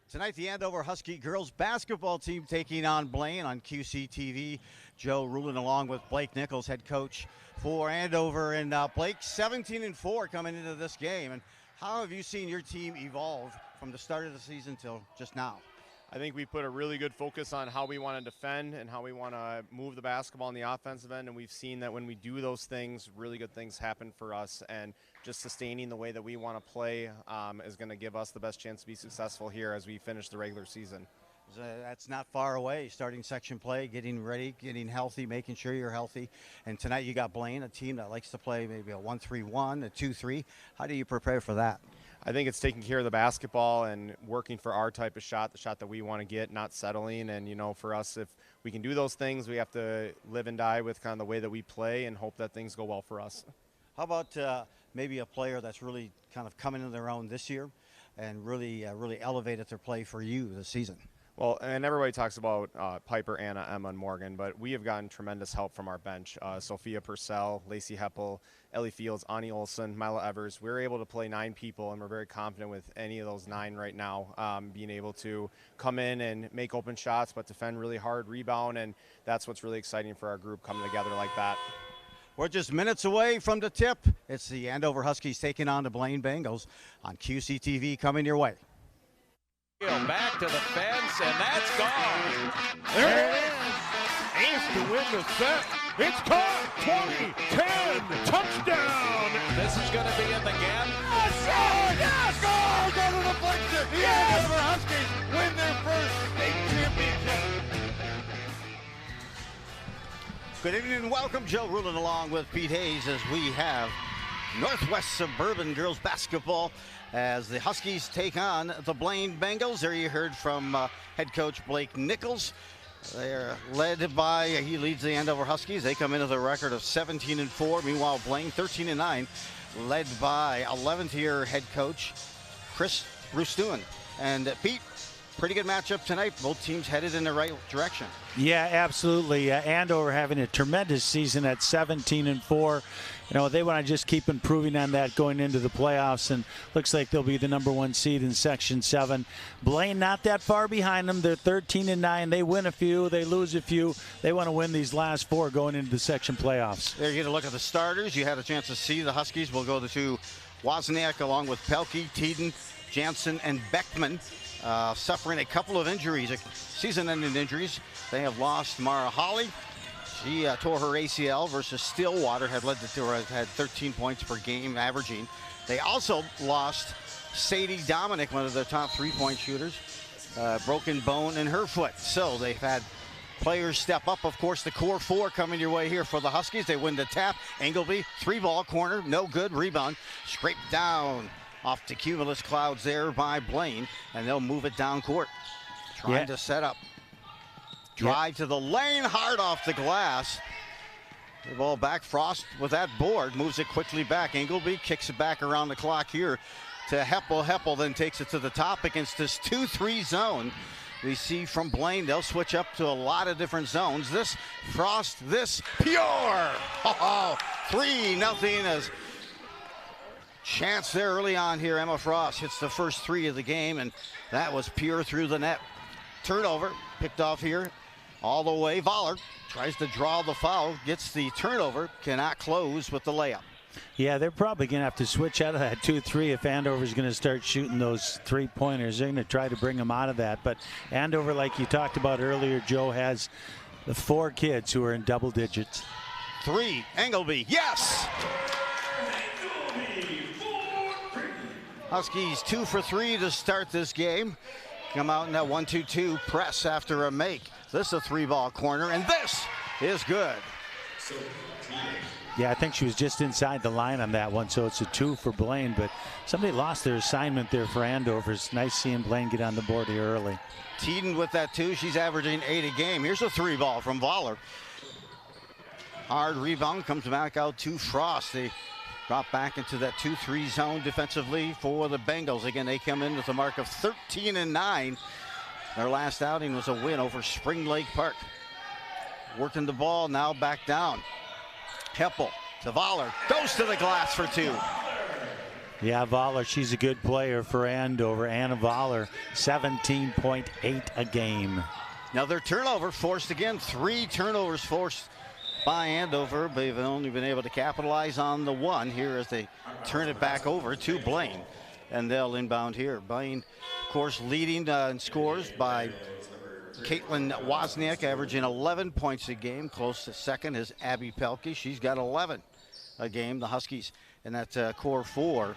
Tonight, the Andover Husky girls basketball team taking on Blaine on QCTV. Joe Rulin along with Blake Nichols, head coach for Andover. And Blake, 17-4 coming into this game. And how have you seen your team evolve from the start of the season till just now? I think we put a really good focus on how we want to defend and how we want to move the basketball on the offensive end, and we've seen that when we do those things, really good things happen for us, and just sustaining the way that we want to play is going to give us the best chance to be successful here as we finish the regular season. That's not far away, starting section play, getting ready, getting healthy, making sure you're healthy. And tonight you got Blaine, a team that likes to play maybe a 1-3-1, a 2-3. How do you prepare for that? I think it's taking care of the basketball and working for our type of shot, the shot that we want to get, not settling. And, you know, for us, if we can do those things, we have to live and die with kind of the way that we play and hope that things go well for us. How about maybe a player that's really kind of coming into their own this year and really elevated their play for you this season? Well, and everybody talks about Piper, Anna, Emma, and Morgan, but we have gotten tremendous help from our bench. Sophia Purcell, Lacey Heppel, Ellie Fields, Ani Olson, Mila Evers. We're able to play 9 people, and we're very confident with any of those 9 right now, being able to come in and make open shots, but defend really hard, rebound, and that's what's really exciting for our group coming together like that. We're just minutes away from the tip. It's the Andover Huskies taking on the Blaine Bengals on QCTV coming your way. Back to the fence, and that's gone. There it is. Ace to win the set. It's caught. 20-10 touchdown. This is going to be in the gap. Oh, score! Yes! Score! Go to the deflection. The Andover Huskies win their first state championship. Good evening and welcome. Joe Rulin along with Pete Hayes as we have Northwest Suburban girls basketball as the Huskies take on the Blaine Bengals. There you heard from head coach Blake Nichols. They're led by, he leads the Andover Huskies. They come into the record of 17-4. Meanwhile, Blaine 13-9, led by 11th year head coach Chris Rustuin. And Pete, pretty good matchup tonight. Both teams headed in the right direction. Yeah, absolutely. Andover having a tremendous season at 17-4. You know, they want to just keep improving on that going into the playoffs, and looks like they'll be the #1 seed in Section 7. Blaine not that far behind them. They're 13-9. They win a few, they lose a few. They want to win these last 4 going into the section playoffs. There you get a look at the starters. You had a chance to see the Huskies. We'll go to Wozniak along with Pelkey, Teeden, Jansen, and Beckman. Suffering a couple of injuries, season-ending injuries. They have lost Mara Holly. She tore her ACL versus Stillwater, had 13 points per game averaging. They also lost Sadie Dominic, one of their top 3-point shooters, broken bone in her foot. So they've had players step up. Of course, the core 4 coming your way here for the Huskies. They win the tap. Engelby, 3-ball corner, no good. Rebound, scraped down off the cumulus clouds there by Blaine, and they'll move it down court. Trying to set up. Drive to the lane, hard off the glass. The ball back. Frost with that board, moves it quickly back. Engelby kicks it back around the clock here to Heppel. Heppel then takes it to the top against this 2-3 zone. We see from Blaine, they'll switch up to a lot of different zones. This Frost, this pure. Oh, 3-0 as chance there early on here. Emma Frost hits the first 3 of the game, and that was pure through the net. Turnover picked off here all the way. Voller tries to draw the foul, gets the turnover, cannot close with the layup. Yeah, they're probably going to have to switch out of that 2-3 if Andover's going to start shooting those 3-pointers. They're going to try to bring them out of that. But Andover, like you talked about earlier, Joe, has the 4 kids who are in double digits. 3, Engelby, yes! Huskies 2 for 3 to start this game. Come out in that 1-2-2 press after a make. This is a 3-ball corner, and this is good. Yeah, I think she was just inside the line on that one, so it's a 2 for Blaine, but somebody lost their assignment there for Andover. It's nice seeing Blaine get on the board here early. Teeden with that 2. She's averaging 8 a game. Here's a 3-ball from Voller. Hard rebound, comes back out to Frost. They drop back into that 2-3 zone defensively for the Bengals. Again, they come in with a mark of 13-9. Their last outing was a win over Spring Lake Park. Working the ball, now back down. Heppel to Voller, goes to the glass for 2. Yeah, Voller, she's a good player for Andover. Anna Voller, 17.8 a game. Another turnover forced again. 3 turnovers forced by Andover. They've only been able to capitalize on the one here as they turn it back over to Blaine. And they'll inbound here. Blaine, of course, leading in scores by Caitlin Wozniak, averaging 11 points a game. Close to second is Abby Pelkey. She's got 11 a game. The Huskies in that core 4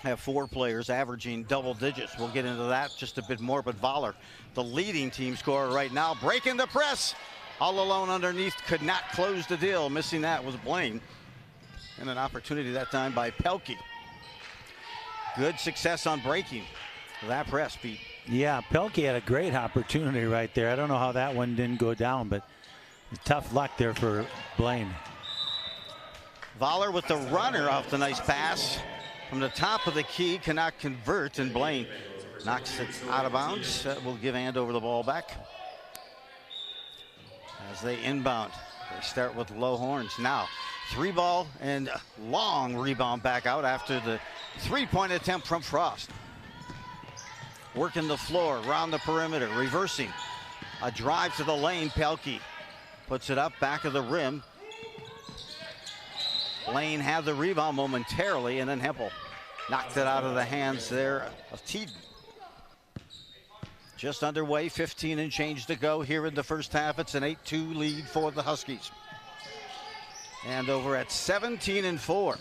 have 4 players averaging double digits. We'll get into that just a bit more, but Voller, the leading team scorer right now, breaking the press. All alone underneath, could not close the deal. Missing that was Blaine. And an opportunity that time by Pelkey. Good success on breaking that press, Pete. Yeah, Pelkey had a great opportunity right there. I don't know how that one didn't go down, but tough luck there for Blaine. Voller with the runner off the nice pass from the top of the key, cannot convert, and Blaine knocks it out of bounds. That will give Andover the ball back as they inbound. They start with low horns now. 3 ball and long rebound back out after the 3-point attempt from Frost. Working the floor around the perimeter, reversing a drive to the lane. Pelkey puts it up back of the rim. Blaine had the rebound momentarily, and then Hempel knocked it out of the hands there of Teaden. Just underway, 15 and change to go here in the first half. It's an 8-2 lead for the Huskies. Andover at 17-4.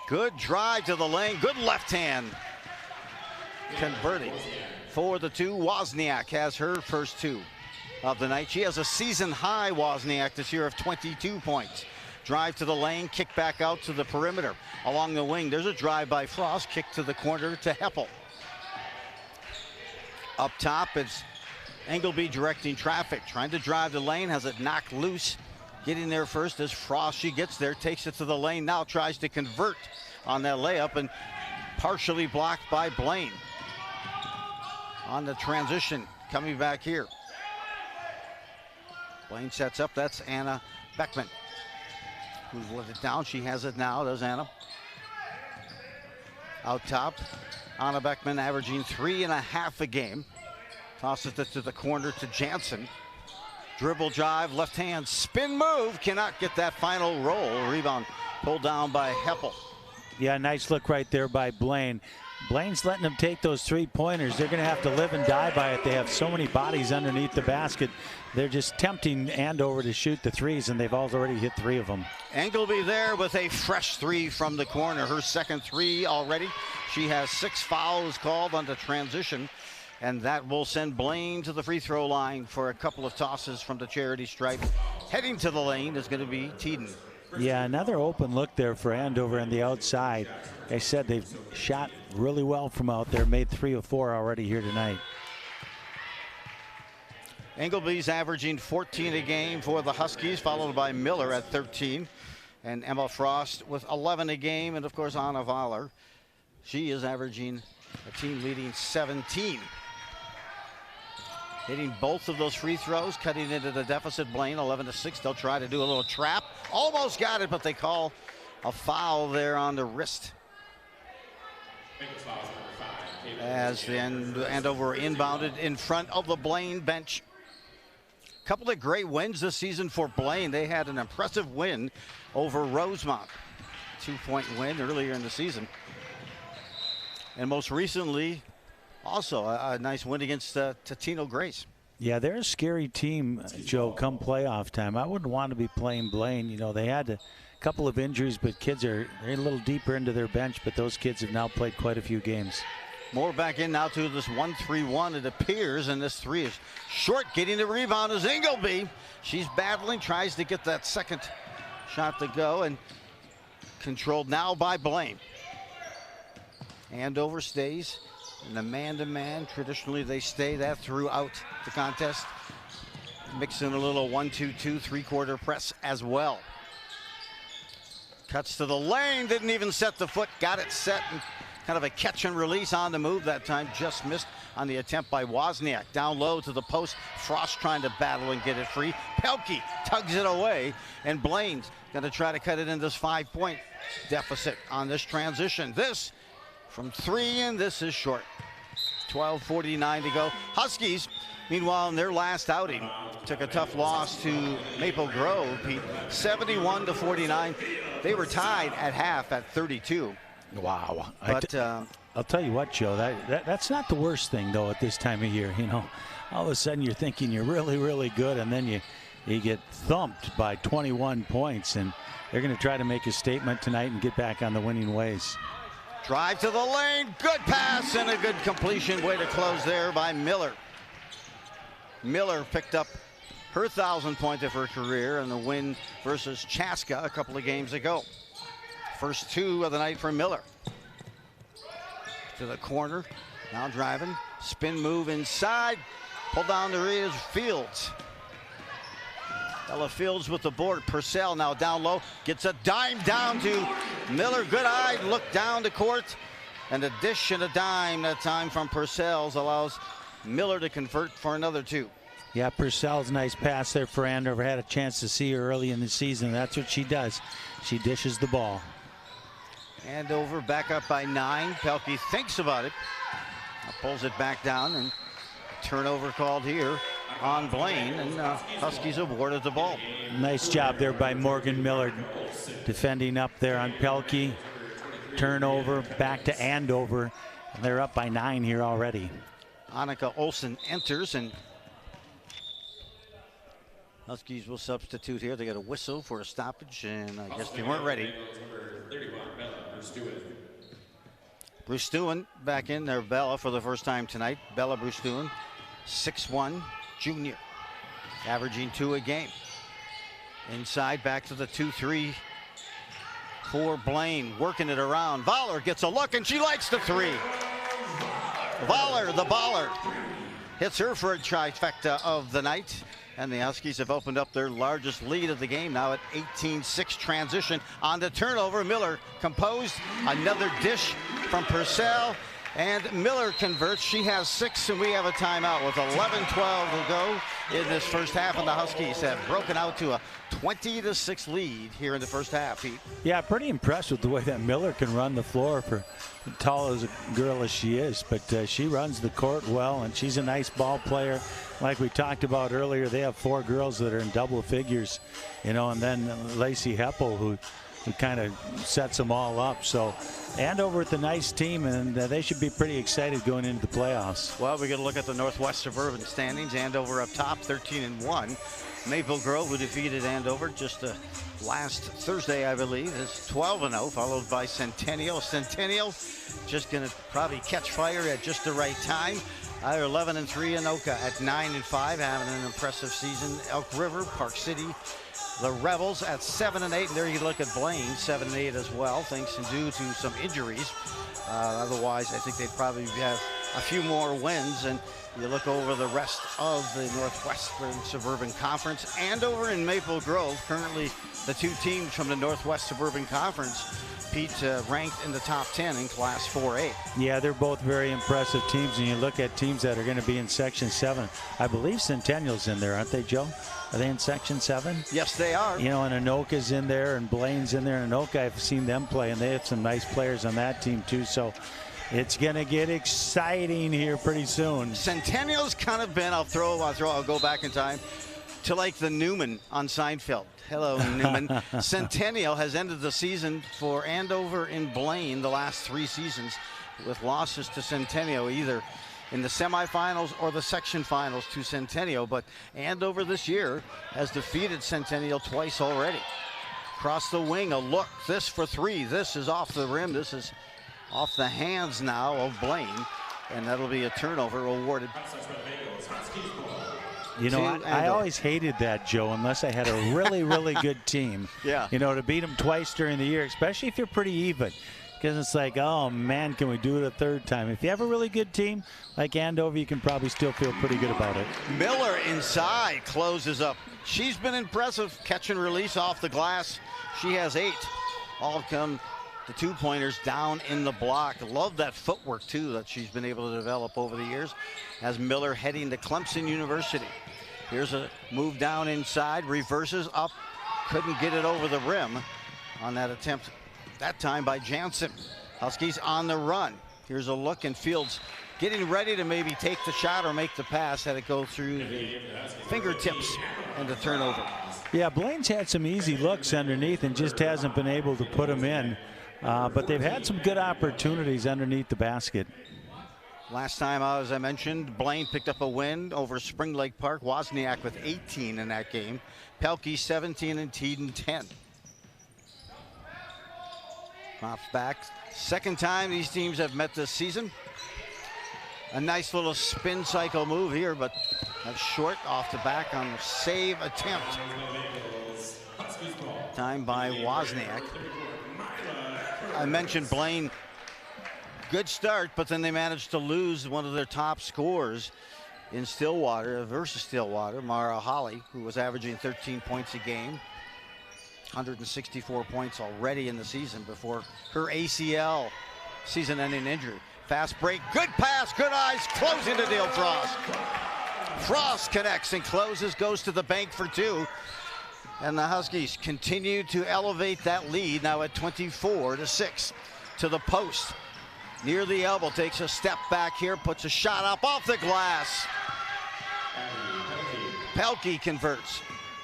Good drive to the lane, good left hand. Converting for the 2. Wozniak has her first 2 of the night. She has a season high, Wozniak, this year of 22 points. Drive to the lane, kick back out to the perimeter. Along the wing, there's a drive by Frost, kick to the corner to Heppel. Up top, it's Engelby directing traffic, trying to drive the lane, has it knocked loose. Getting there first is Frost. She gets there, takes it to the lane, now tries to convert on that layup, and partially blocked by Blaine. On the transition, coming back here. Blaine sets up, that's Anna Beckman, who's let it down. She has it now, does Anna. Out top, Anna Beckman averaging 3.5 a game. Tosses it to the corner to Jansen. Dribble drive, left hand, spin move, cannot get that final roll. Rebound pulled down by Heppel. Yeah, nice look right there by Blaine. Blaine's letting them take those 3-pointers. They're going to have to live and die by it. They have so many bodies underneath the basket. They're just tempting Andover to shoot the threes, and they've already hit 3 of them. Engelby there with a fresh 3 from the corner. Her second 3 already. She has 6 fouls called on the transition, and that will send Blaine to the free throw line for a couple of tosses from the charity stripe. Heading to the lane is going to be Teaden. Yeah, another open look there for Andover on the outside. They said they've shot really well from out there, made 3 of 4 already here tonight. Engleby's averaging 14 a game for the Huskies, followed by Miller at 13. And Emma Frost with 11 a game, and of course Anna Voller. She is averaging a team leading 17. Hitting both of those free throws, cutting into the deficit. Blaine 11-6. They'll try to do a little trap. Almost got it, but they call a foul there on the wrist. As the Andover inbounded in front of the Blaine bench. Couple of great wins this season for Blaine. They had an impressive win over Rosemont. 2-point win earlier in the season. And most recently, also a nice win against Totino Grace. Yeah, they're a scary team, Joe, come playoff time. I wouldn't want to be playing Blaine. You know, they had a couple of injuries, but they're a little deeper into their bench, but those kids have now played quite a few games. Moore back in now to this 1-3-1, it appears, and this 3 is short. Getting the rebound is Engelby. She's battling, tries to get that second shot to go, and controlled now by Blaine. Andover stays in the man-to-man. Traditionally, they stay that throughout the contest. Mix in a little 1-2-2 3-quarter press as well. Cuts to the lane, didn't even set the foot, got it set and kind of a catch and release on the move that time. Just missed on the attempt by Wozniak. Down low to the post. Frost trying to battle and get it free. Pelkey tugs it away, and Blaine's going to try to cut it in this 5-point deficit on this transition. This from 3, and this is short. 12:49 to go. Huskies, meanwhile, in their last outing, took a tough loss to Maple Grove, Pete, 71-49. They were tied at half at 32. Wow. But I'll tell you what, Joe, that's not the worst thing, though, at this time of year. You know, all of a sudden you're thinking you're really, really good, and then you get thumped by 21 points, and they're going to try to make a statement tonight and get back on the winning ways. drive to the lane, good pass and a good completion. Way to close there by Miller. Miller picked up her 1,000th point of her career in the win versus Chaska a couple of games ago. First 2 of the night for Miller. To the corner, now driving, spin move inside, pull down the rear is Fields. Ella Fields with the board. Purcell now down low, gets a dime down to Miller. Good eye, look down the court, and a dish and a dime that time from Purcell's allows Miller to convert for another 2. Yeah, Purcell's nice pass there for Andover. Had a chance to see her early in the season. That's what she does. She dishes the ball. Andover back up by 9. Pelkey thinks about it. Now pulls it back down, and turnover called here on Blaine, and Huskies awarded the ball. Nice job there by Morgan Miller defending up there on Pelkey. Turnover back to Andover. And they're up by 9 here already. Annika Olsen enters, and Huskies will substitute here. They got a whistle for a stoppage, and I guess they weren't ready. Bruce Stewart back in there. Bella for the first time tonight. Bella Bruce Stewart, 6'1", junior, averaging 2 a game. Inside, back to the 2-3 for Blaine, working it around. Voller gets a look, and she likes the 3. Voller, the baller, hits her for a trifecta of the night. And the Huskies have opened up their largest lead of the game now at 18-6 transition. On the turnover, Miller composed. Another dish from Purcell. And Miller converts. She has 6, and we have a timeout with 11:12 to go in this first half. And the Huskies have broken out to a 20-6 lead here in the first half, Pete. Yeah, pretty impressed with the way that Miller can run the floor for as tall as a girl as she is. But she runs the court well, and she's a nice ball player. Like we talked about earlier, they have 4 girls that are in double figures, you know, and then Lacey Heppel, who kind of sets them all up. So Andover with a nice team, and they should be pretty excited going into the playoffs. Well, we're going to look at the Northwest Suburban standings. Andover up top, 13-1. Maple Grove, who defeated Andover just last Thursday, I believe, is 12-0, followed by Centennial. Centennial just going to probably catch fire at just the right time. They're 11-3. Anoka at 9-5, having an impressive season. Elk River, Park City, the Rebels at 7-8. And there you look at Blaine, 7-8 as well, thanks and due to some injuries. Otherwise, I think they'd probably have a few more wins. And you look over the rest of the Northwestern Suburban Conference. Andover and Maple Grove, currently the 2 teams from the Northwest Suburban Conference, Pete, ranked in the top 10 in Class 4A. Yeah, they're both very impressive teams, and you look at teams that are going to be in Section 7. I believe Centennial's in there, aren't they, Joe? Are they in Section 7? Yes, they are. You know, and Anoka's in there, and Blaine's in there. And Anoka, I've seen them play, and they have some nice players on that team, too. So it's going to get exciting here pretty soon. Centennial's kind of been, I'll go back in time to like the Newman on Seinfeld. Hello, Newman. Centennial has ended the season for Andover and Blaine the last 3 seasons with losses to Centennial, either in the semifinals or the section finals to Centennial. But Andover this year has defeated Centennial twice already. Across the wing, a look. This for 3. This is off the rim. This is off the hands now of Blaine. And that'll be a turnover awarded. You know, I always hated that, Joe, unless I had a really, really good team. Yeah. You know, to beat them twice during the year, especially if you're pretty even. Because it's like, oh, man, can we do it a 3rd time? If you have a really good team like Andover, you can probably still feel pretty good about it. Miller inside closes up. She's been impressive. Catch and release off the glass. She has 8. All come the two-pointers down in the block. Love that footwork, too, that she's been able to develop over the years as Miller heading to Clemson University. Here's a move down inside, reverses up, couldn't get it over the rim on that attempt, that time by Jansen. Huskies on the run. Here's a look, and Fields getting ready to maybe take the shot or make the pass. Had it go through the fingertips and the turnover. Yeah, Blaine's had some easy looks underneath and just hasn't been able to put them in. But they've had some good opportunities underneath the basket. Last time, as I mentioned, Blaine picked up a win over Spring Lake Park. Wozniak with 18 in that game. Pelkey 17 and Teeden 10. Drops back. Second time these teams have met this season. A nice little spin cycle move here, but that's short off the back on the save attempt. Time by Wozniak. I mentioned Blaine, good start, but then they managed to lose one of their top scorers in Stillwater versus Stillwater, Mara Holly, who was averaging 13 points a game. 164 points already in the season before her ACL season-ending injury. Fast break, good pass, good eyes, closing the deal, Frost. Frost connects and closes, goes to the bank for two. And the Huskies continue to elevate that lead, now at 24-6. To the post, near the elbow, takes a step back here, puts a shot up off the glass. Pelkey converts.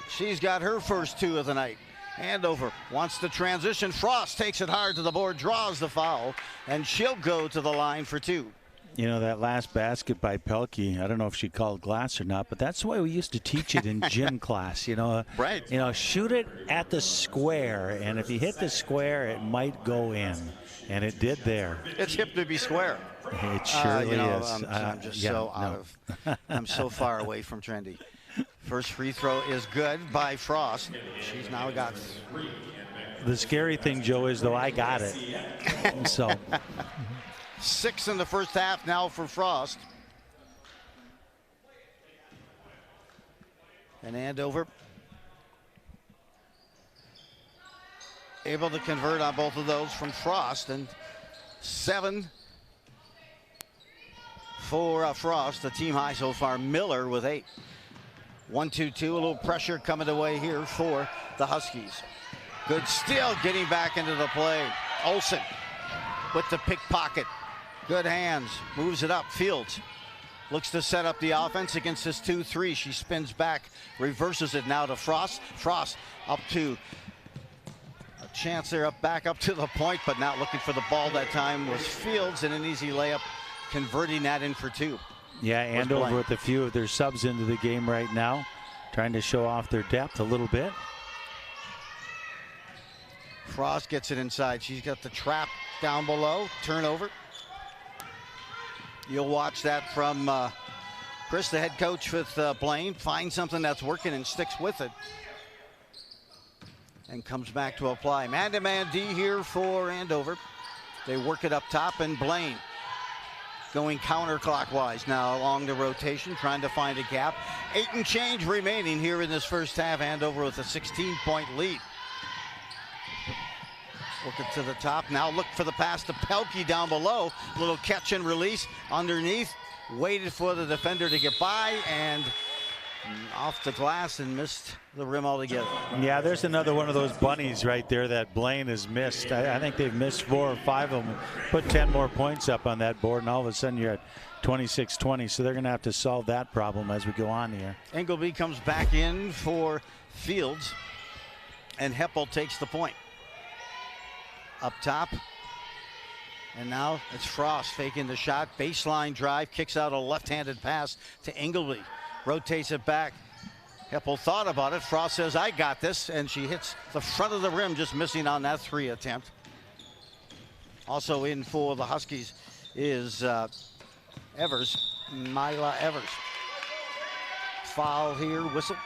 She's got her first two of the night. Andover wants to transition. Frost takes it hard to the board, draws the foul, and she'll go to the line for two. You know, that last basket by Pelkey, I don't know if she called glass or not, but that's the way we used to teach it in gym class. You know, right. You know, shoot it at the square, and if you hit the square, it might go in, and it did there. It's hip to be square. It surely is. I'm just so out of. I'm so far away from trendy. First free throw is good by Frost. She's now got three. The scary thing, Joe, is though I got it. So 6 in the first half now for Frost. And Andover able to convert on both of those from Frost, and 7 for Frost, the team high so far. Miller with 8. 1-2-2, a little pressure coming away here for the Huskies. Good steal, getting back into the play. Olsen with the pickpocket. Good hands, moves it up. Fields looks to set up the offense against this 2-3. She spins back, reverses it now to Frost. Frost up to a chance there, back up to the point, but not looking for the ball that time was Fields, and an easy layup, converting that in for two. Yeah, Andover with a few of their subs into the game right now, trying to show off their depth a little bit. Frost gets it inside. She's got the trap down below. Turnover. You'll watch that from Chris, the head coach with Blaine. Finds something that's working and sticks with it. And comes back to apply. Man-to-man D here for Andover. They work it up top, and Blaine going counterclockwise now along the rotation, trying to find a gap. 8 and change remaining here in this first half. Andover with a 16-point lead. Work it to the top. Now look for the pass to Pelkey down below. Little catch and release underneath. Waited for the defender to get by, and off the glass and missed the rim altogether. Yeah, there's another one of those bunnies right there that Blaine has missed. I think they've missed 4 or 5 of them. Put 10 more points up on that board, and all of a sudden you're at 26-20. So they're going to have to solve that problem as we go on here. Engelby comes back in for Fields, and Heppel takes the point. Up top. And now it's Frost faking the shot. Baseline drive, kicks out a left-handed pass to Engelby. Rotates it back. Heppel thought about it. Frost says, I got this. And she hits the front of the rim, just missing on that 3 attempt. Also in for the Huskies is Evers, Mila Evers. Foul here, whistle.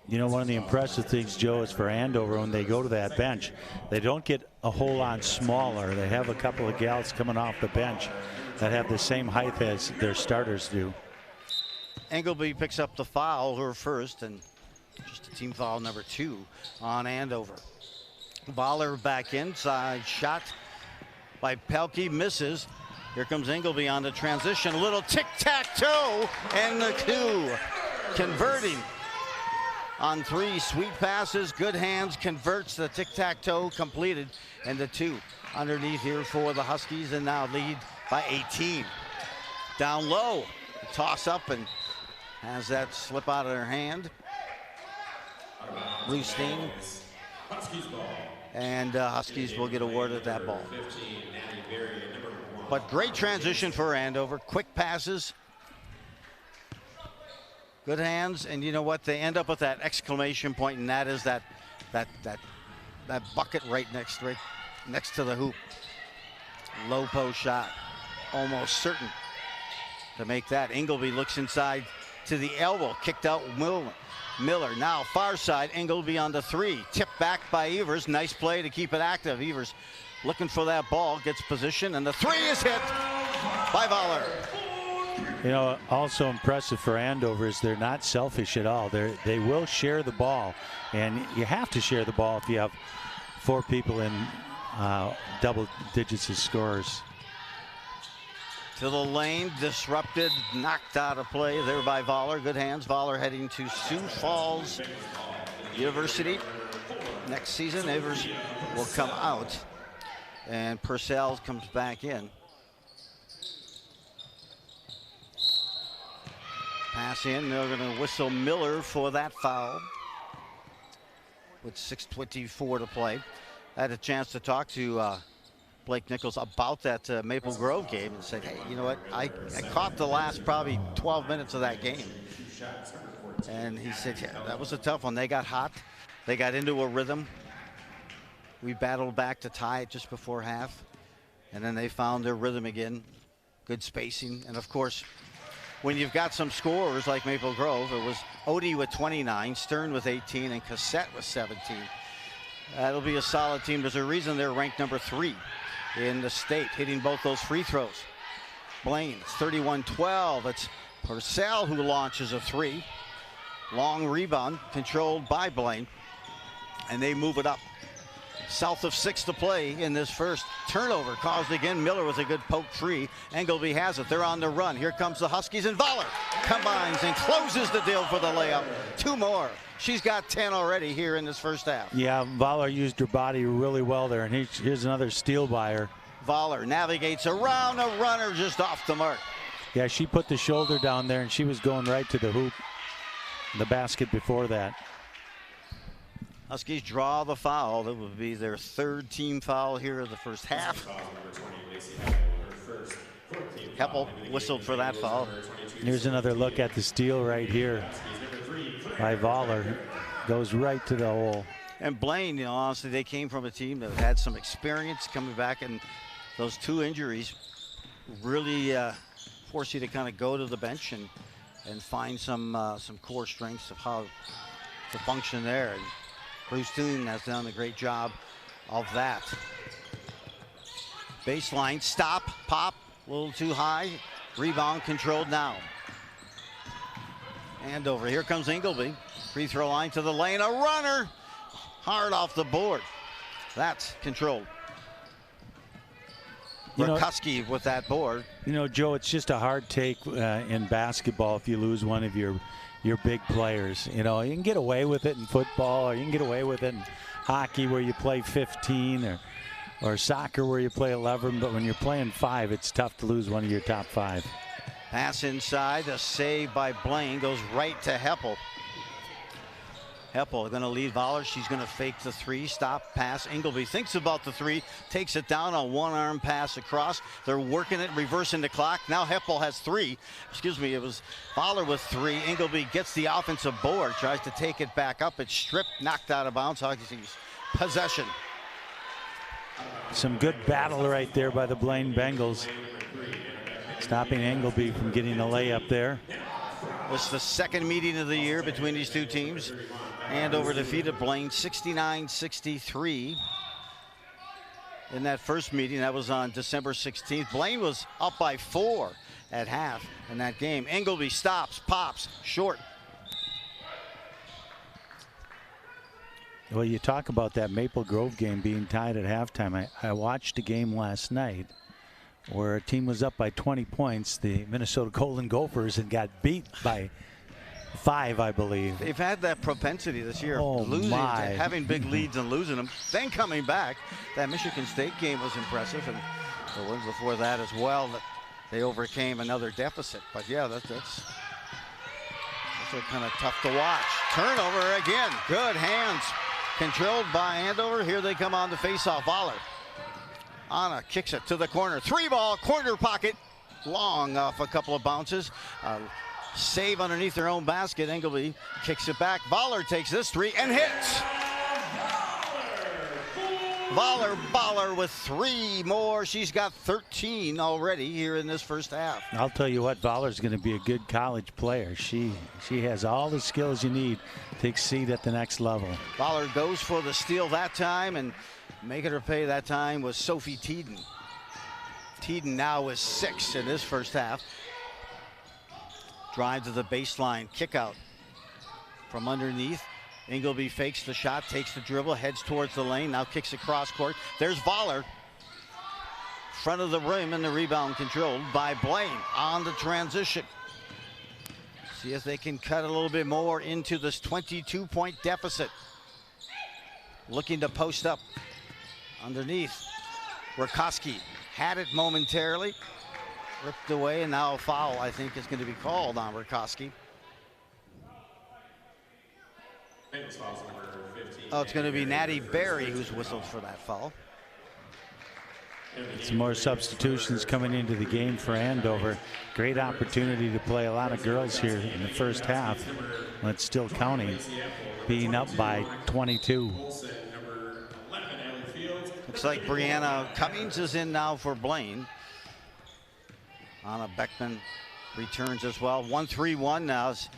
You know, one of the impressive things, Joe, is for Andover when they go to that bench, they don't get a whole lot smaller. They have a couple of gals coming off the bench that have the same height as their starters do. Engelby picks up the foul, her first, and Just a team foul number 2 on Andover. Voller back inside, shot by Pelkey, misses. Here comes Ingleby on the transition. A little tic-tac-toe, and the 2 converting on 3 sweet passes. Good hands, converts the tic-tac-toe, completed, and the 2 underneath here for the Huskies, and now lead by 18. Down low, toss up, and has that slip out of their hand. Blue sting, and Huskies will get awarded that ball. But great transition for Andover. Quick passes, good hands, and you know what? They end up with that exclamation point, and that is that bucket right next to the hoop. Low post shot, almost certain to make that. Ingleby looks inside to the elbow, kicked out Miller. Now far side, Ingleby on the 3, tipped back by Evers. Nice play to keep it active. Evers looking for that ball, gets position, and the 3 is hit by Voller. You know, also impressive for Andover is they're not selfish at all. They will share the ball, and you have to share the ball if you have 4 people in double digits of scores. To the lane, disrupted, knocked out of play there by Voller. Good hands. Voller heading to Sioux Falls University next season. Evers will come out, and Purcell comes back in. Pass in. They're going to whistle Miller for that foul with 6:24 to play. I had a chance to talk to Blake Nichols about that Maple Grove game and said, hey, you know what? I caught the last probably 12 minutes of that game. And he said, yeah, that was a tough one. They got hot. They got into a rhythm. We battled back to tie it just before half. And then they found their rhythm again. Good spacing. And, of course, when you've got some scorers like Maple Grove, it was Odie with 29, Stern with 18, and Cassette with 17. That'll be a solid team. There's a reason they're ranked number 3 in the state, hitting both those free throws. Blaine, it's 31-12. It's Purcell who launches a 3. Long rebound controlled by Blaine, and they move it up. South of 6 to play in this first. Turnover caused again. Miller with a good poke 3. Ingleby has it. They're on the run. Here comes the Huskies, and Voller combines and closes the deal for the layup. 2 more. She's got 10 already here in this first half. Yeah, Voller used her body really well there, and here's another steal by her. Voller navigates around a runner just off the mark. Yeah, she put the shoulder down there, and she was going right to the hoop, the basket before that. Huskies draw the foul. That would be their 3rd team foul here in the first half. Heppel whistled for that foul. Here's another look at the steal right here by Voller. Goes right to the hole. And Blaine, you know, honestly, they came from a team that had some experience coming back, and those 2 injuries really force you to kind of go to the bench and find some core strengths of how to function there. And Bruce Toon has done a great job of that. Baseline, stop, pop, a little too high. Rebound controlled now. Andover, here comes Ingleby. Free throw line to the lane, a runner. Hard off the board. That's controlled. Husky with that board. You know, Joe, it's just a hard take in basketball if you lose one of your big players. You know, you can get away with it in football, or you can get away with it in hockey where you play 15, or soccer where you play 11, but when you're playing 5, it's tough to lose one of your top 5. Pass inside, a save by Blaine, goes right to Heppel. Heppel going to lead Voller. She's going to fake the 3, stop, pass. Ingleby thinks about the 3, takes it down on one-arm pass across. They're working it, reversing the clock. Now Heppel has 3. Excuse me, it was Voller with 3. Ingleby gets the offensive board, tries to take it back up. It's stripped, knocked out of bounds. Huskies possession. Some good battle right there by the Blaine Bengals, stopping Ingleby from getting a layup there. This is the 2nd meeting of the year between these 2 teams. Andover defeated Blaine 69-63 in that first meeting. That was on December 16th. Blaine was up by 4 at half in that game. Ingleby stops, pops, short. Well, you talk about that Maple Grove game being tied at halftime. I watched a game last night where a team was up by 20 points, the Minnesota Golden Gophers, and got beat by 5, I believe. They've had that propensity this year, having big leads and losing them, then coming back. That Michigan State game was impressive, and the one before that as well, that they overcame another deficit. But yeah, that's kind of tough to watch. Turnover again. Good hands controlled by Andover. Here they come on the face-off. Voller. Anna kicks it to the corner. 3-ball, corner pocket. Long off a couple of bounces. Save underneath their own basket. Engelby kicks it back. Voller takes this 3 and hits. Voller with 3 more. She's got 13 already here in this first half. I'll tell you what, Voller's going to be a good college player. She has all the skills you need to exceed at the next level. Voller goes for the steal that time, and making her pay that time was Sophie Teeden. Teeden now is 6 in this first half. Drive to the baseline, kick out from underneath. Engelby fakes the shot, takes the dribble, heads towards the lane, now kicks across court. There's Voller. Front of the rim, and the rebound controlled by Blaine on the transition. See if they can cut a little bit more into this 22-point deficit. Looking to post up underneath. Rakowski had it momentarily. Ripped away, and now a foul, I think, is going to be called on Rakowski. Oh, it's going to be Natty Berry who's whistled for that foul. Some more substitutions coming into the game for Andover. Great opportunity to play a lot of girls here in the first half. It's still counting, being up by 22. Looks like Brianna Cummings is in now for Blaine. Anna Beckman returns as well. 1-3-1 now as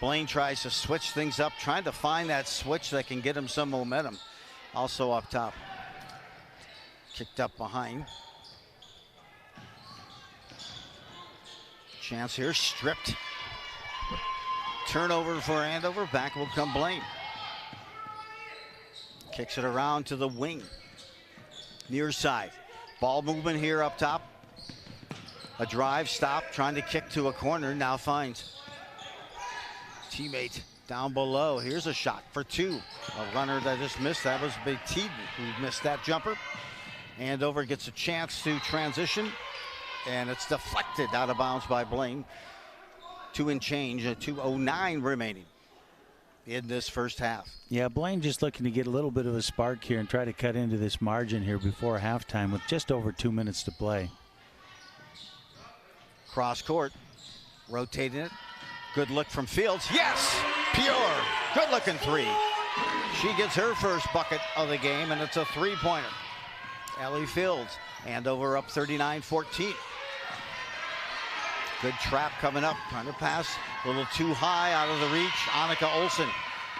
Blaine tries to switch things up, trying to find that switch that can get him some momentum. Also up top. Kicked up behind. Chance here, stripped. Turnover for Andover. Back will come Blaine. Kicks it around to the wing. Near side. Ball movement here up top. A drive, stop, trying to kick to a corner. Now finds teammate down below. Here's a shot for 2. A runner that just missed. That was Big Teeden who missed that jumper. Andover gets a chance to transition, and it's deflected out of bounds by Blaine. 2 and change, 2:09 remaining in this first half. Yeah, Blaine just looking to get a little bit of a spark here and try to cut into this margin here before halftime with just over 2 minutes to play. Cross court, rotating it. Good look from Fields. Yes, pure. Good looking 3. She gets her first bucket of the game, and it's a 3-pointer. Ellie Fields, Andover up 39-14. Good trap coming up, trying to pass a little too high, out of the reach. Annika Olsen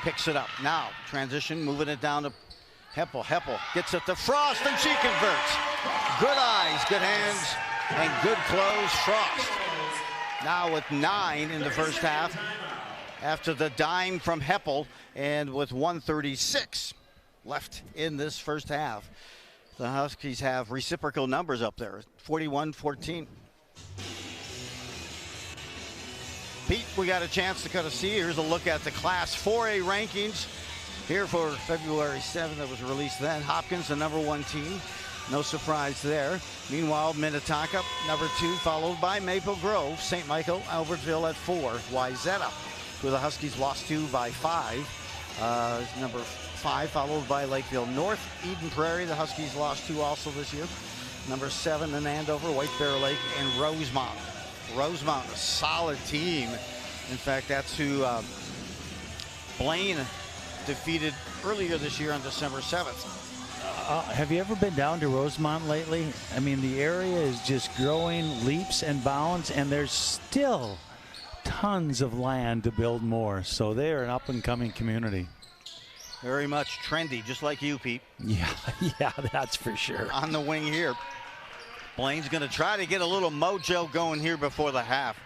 picks it up. Now transition, moving it down to Heppel. Heppel gets it to Frost, and she converts. Good eyes, good hands, and good close. Frost now with 9 in the first half after the dime from Heppel, and with 1:36 left in this first half. The Huskies have reciprocal numbers up there, 41-14. Pete, we got a chance to kind of see. Here's a look at the Class 4A rankings here for February 7th. That was released then. Hopkins, the #1 team. No surprise there. Meanwhile, Minnetonka, #2, followed by Maple Grove. St. Michael, Albertville at 4. Wayzata, who the Huskies lost to by 5. #5, followed by Lakeville North. Eden Prairie, the Huskies lost to also this year. #7 in Andover, White Bear Lake, and Rosemount. Rosemount, a solid team. In fact, that's who Blaine defeated earlier this year on December 7th. Have you ever been down to Rosemount lately? I mean, the area is just growing leaps and bounds, and there's still tons of land to build more. So they're an up-and-coming community. Very much trendy, just like you, Pete. Yeah, that's for sure. On the wing here. Blaine's going to try to get a little mojo going here before the half.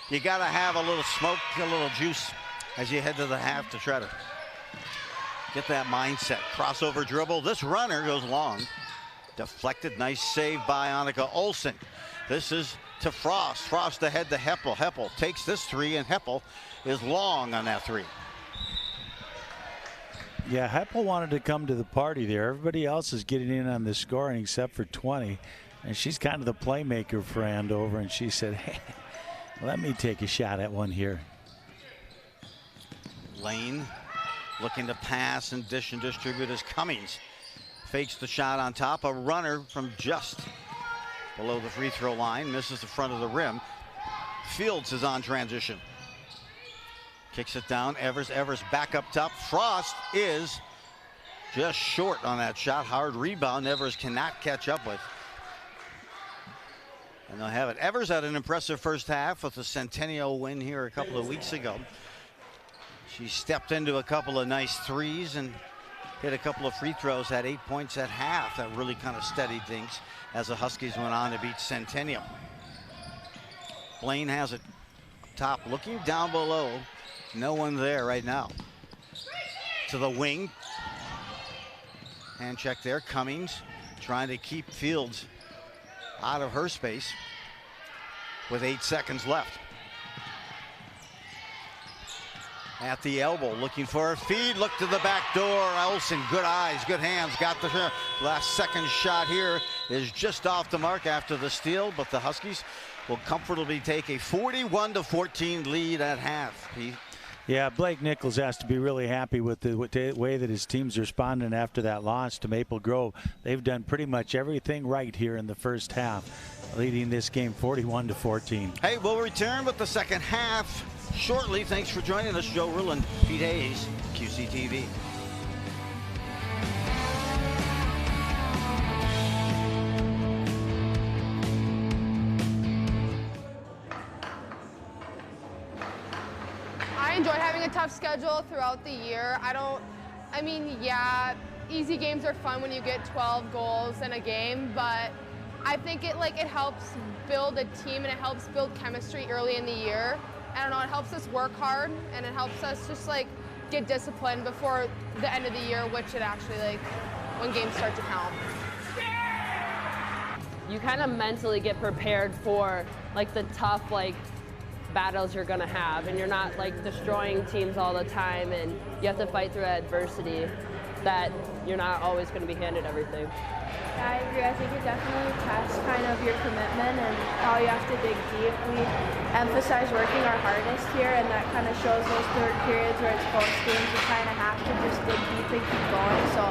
You got to have a little smoke, a little juice as you head to the half to try to get that mindset. Crossover dribble. This runner goes long. Deflected. Nice save by Annika Olsen. This is to Frost. Frost ahead to Heppel. Heppel takes this three, and Heppel is long on that three. Yeah, Heppel wanted to come to the party there. Everybody else is getting in on the scoring except for 20. And she's kind of the playmaker for Andover. And she said, hey, let me take a shot at one here. Blaine looking to pass and dish and distribute as Cummings fakes the shot on top. A runner from just below the free throw line, misses the front of the rim. Fields is on transition. Kicks it down. Evers back up top. Frost is just short on that shot. Hard rebound. Evers cannot catch up with. And they'll have it. Evers had an impressive first half with the Centennial win here a couple of weeks ago. She stepped into a couple of nice threes and hit a couple of free throws, had 8 points at half. That really kind of steadied things as the Huskies went on to beat Centennial. Blaine has it top, looking down below. No one there right now. To the wing. Hand check there. Cummings trying to keep Fields out of her space with 8 seconds left. At the elbow, looking for a feed. Look to the back door. Olsen, good eyes, good hands. Got the last second shot here is just off the mark after the steal, but the Huskies will comfortably take a 41-14 lead at half. Yeah, Blake Nichols has to be really happy with the way that his team's responding after that loss to Maple Grove. They've done pretty much everything right here in the first half, leading this game 41-14. Hey, we'll return with the second half shortly. Thanks for joining us, Joe Ruland, Pete Hayes, QCTV. I enjoy having a tough schedule throughout the year. Yeah, easy games are fun when you get 12 goals in a game, but I think it helps build a team and it helps build chemistry early in the year. I don't know, it helps us work hard and it helps us just get disciplined before the end of the year, which it actually when games start to count. You kind of mentally get prepared for the tough battles you're gonna have, and you're not destroying teams all the time, and you have to fight through adversity that you're not always going to be handed everything. I agree. I think it definitely tests kind of your commitment and how you have to dig deep. We emphasize working our hardest here, and that kind of shows those third periods where it's close games. You kind of have to just dig deep and keep going. So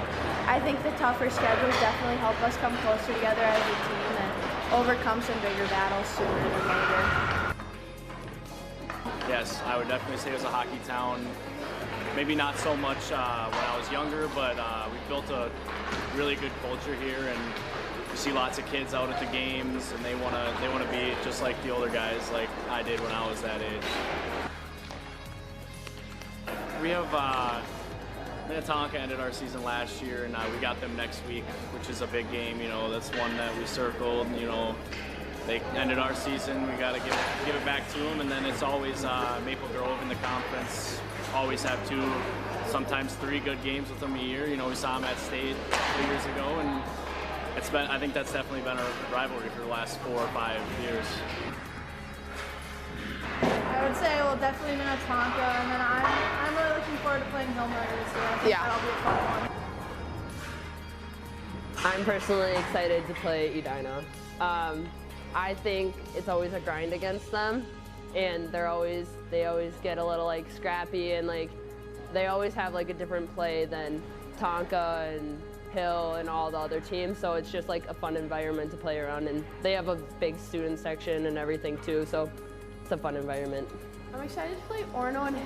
I think the tougher schedules definitely help us come closer together as a team and overcome some bigger battles sooner than later. Yes, I would definitely say it was a hockey town. Maybe not so much when I was younger, but we've built a really good culture here, and you see lots of kids out at the games, and they want to be just like the older guys, like I did when I was that age. We have Minnetonka ended our season last year, and we got them next week, which is a big game. You know, that's one that we circled. You know, they ended our season. We got to give it back to them, and then it's always Maple Grove in the conference. Always have 2, sometimes 3 good games with them a year. You know, we saw them at state 2 years ago, and I think that's definitely been our rivalry for the last 4 or 5 years. I would say, well, definitely Minnetonka, and then I'm really looking forward to playing Hillmurray this year. I think that'll be a fun one. I'm personally excited to play Edina. I think it's always a grind against them, and they always get a little scrappy, and they always have a different play than Tonka and Hill and all the other teams, so it's just a fun environment to play around, and they have a big student section and everything too, so it's a fun environment. I'm excited to play Orono and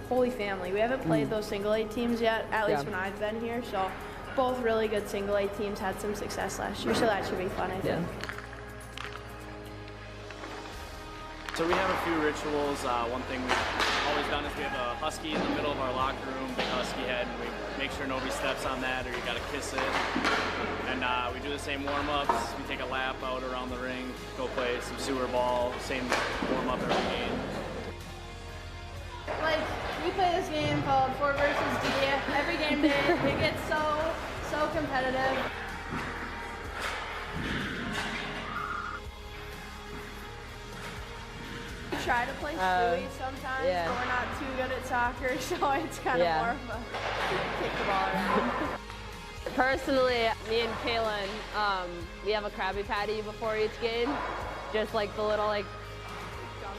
Holy Family. We haven't played those single A teams yet, at least when I've been here, so both really good single A teams, had some success last year, so that should be fun, I think. So we have a few rituals. One thing we've always done is we have a husky in the middle of our locker room, big husky head, and we make sure nobody steps on that or you got to kiss it. And we do the same warm-ups. We take a lap out around the ring, go play some sewer ball, same warm-up every game. we play this game called 4 versus D. Every game day, it gets so competitive. We try to play Stewie sometimes, but we're not too good at soccer, so it's kind of more of a kick the ball around. Personally, me and Kaylin, we have a Krabby Patty before each game, just like the little like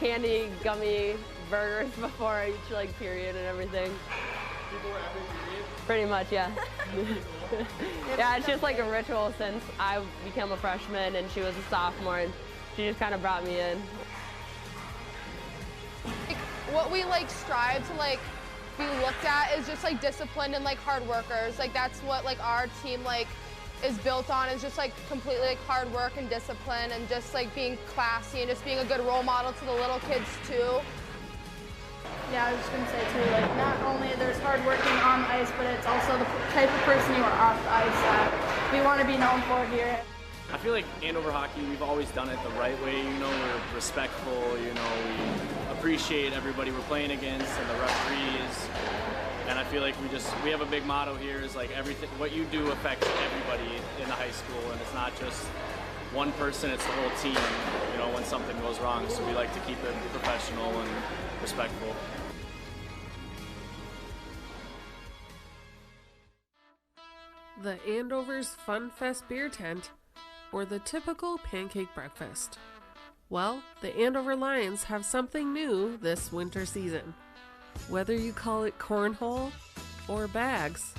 candy gummy burgers before each like period and everything. Before every period? Pretty much, yeah. Yeah, it's just like a ritual since I became a freshman and she was a sophomore, and she just kind of brought me in. What we like strive to like be looked at is just like disciplined and like hard workers. Like that's what like our team like is built on, is just like completely like hard work and discipline and just like being classy and just being a good role model to the little kids too. Yeah, I was just going to say too, like not only there's hard working on the ice, but it's also the type of person you are off the ice that we want to be known for here. I feel like Andover hockey, we've always done it the right way, you know, we're respectful, you know, we appreciate everybody we're playing against and the referees. And I feel like we have a big motto here is like everything, what you do affects everybody in the high school, and it's not just one person, it's the whole team, you know, when something goes wrong. So we like to keep it professional and respectful. The Andover's Fun Fest beer tent, or the typical pancake breakfast. Well, the Andover Lions have something new this winter season. Whether you call it cornhole or bags,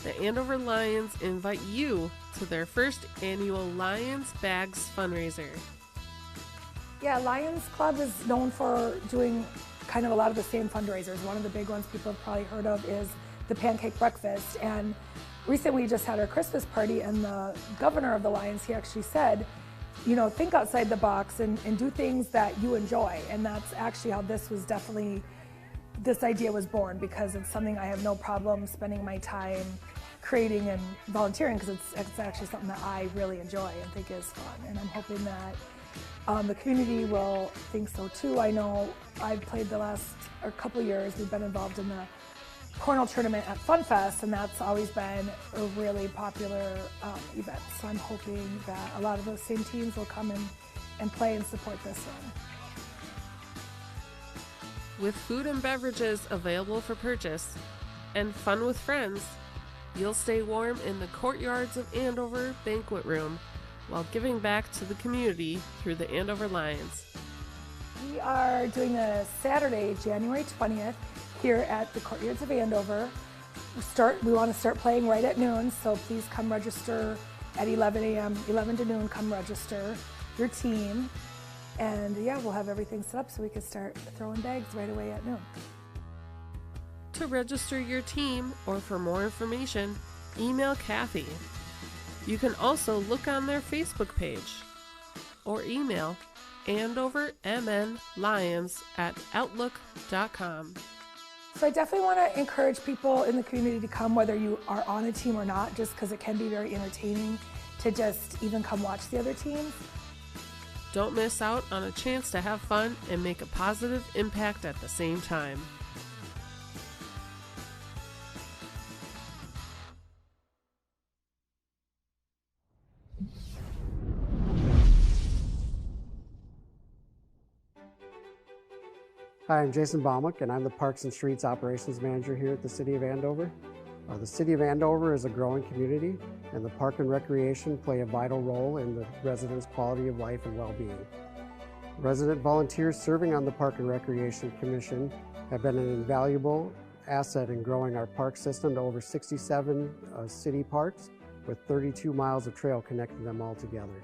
the Andover Lions invite you to their first annual Lions Bags fundraiser. Yeah, Lions Club is known for doing kind of a lot of the same fundraisers. One of the big ones people have probably heard of is the pancake breakfast. And recently we just had our Christmas party, and the governor of the Lions, he actually said, you know, think outside the box and do things that you enjoy. And that's actually how this idea was born, because it's something I have no problem spending my time creating and volunteering, because it's actually something that I really enjoy and think is fun. And I'm hoping that the community will think so too. I know I've played the last couple years, we've been involved in the cornhole tournament at Fun Fest, and that's always been a really popular event. So I'm hoping that a lot of those same teams will come and play and support this one. With food and beverages available for purchase and fun with friends, you'll stay warm in the courtyards of Andover Banquet Room while giving back to the community through the Andover Lions. We are doing a Saturday, January 20th, here at the courtyards of Andover. We want to start playing right at noon, so please come register at 11 a.m., 11 to noon, come register your team. And yeah, we'll have everything set up so we can start throwing bags right away at noon. To register your team or for more information, email Kathy. You can also look on their Facebook page or email AndoverMNLions@outlook.com. So I definitely want to encourage people in the community to come, whether you are on a team or not, just because it can be very entertaining to just even come watch the other teams. Don't miss out on a chance to have fun and make a positive impact at the same time. Hi, I'm Jason Baumuk, and I'm the Parks and Streets Operations Manager here at the City of Andover. The City of Andover is a growing community, and the Park and Recreation play a vital role in the residents' quality of life and well-being. Resident volunteers serving on the Park and Recreation Commission have been an invaluable asset in growing our park system to over 67 city parks, with 32 miles of trail connecting them all together.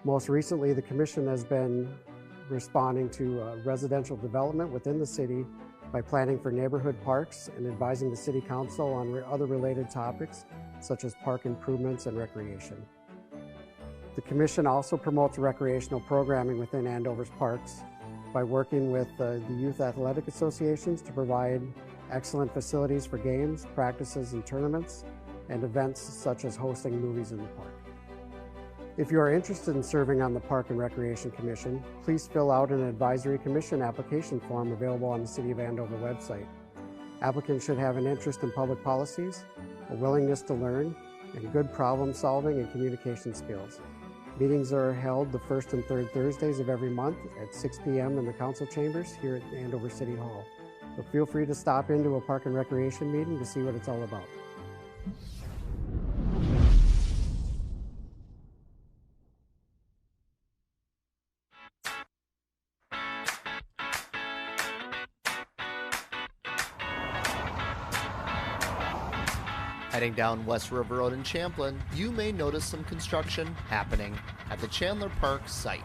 Most recently, the Commission has been responding to residential development within the city by planning for neighborhood parks and advising the City Council on other related topics, such as park improvements and recreation. The Commission also promotes recreational programming within Andover's parks by working with the youth athletic associations to provide excellent facilities for games, practices, and tournaments, and events such as hosting movies in the park. If you are interested in serving on the Park and Recreation Commission, please fill out an advisory commission application form available on the City of Andover website. Applicants should have an interest in public policies, a willingness to learn, and good problem solving and communication skills. Meetings are held the first and third Thursdays of every month at 6 p.m. in the council chambers here at Andover City Hall. So feel free to stop into a Park and Recreation meeting to see what it's all about. Heading down West River Road in Champlin, you may notice some construction happening at the Chandler Park site.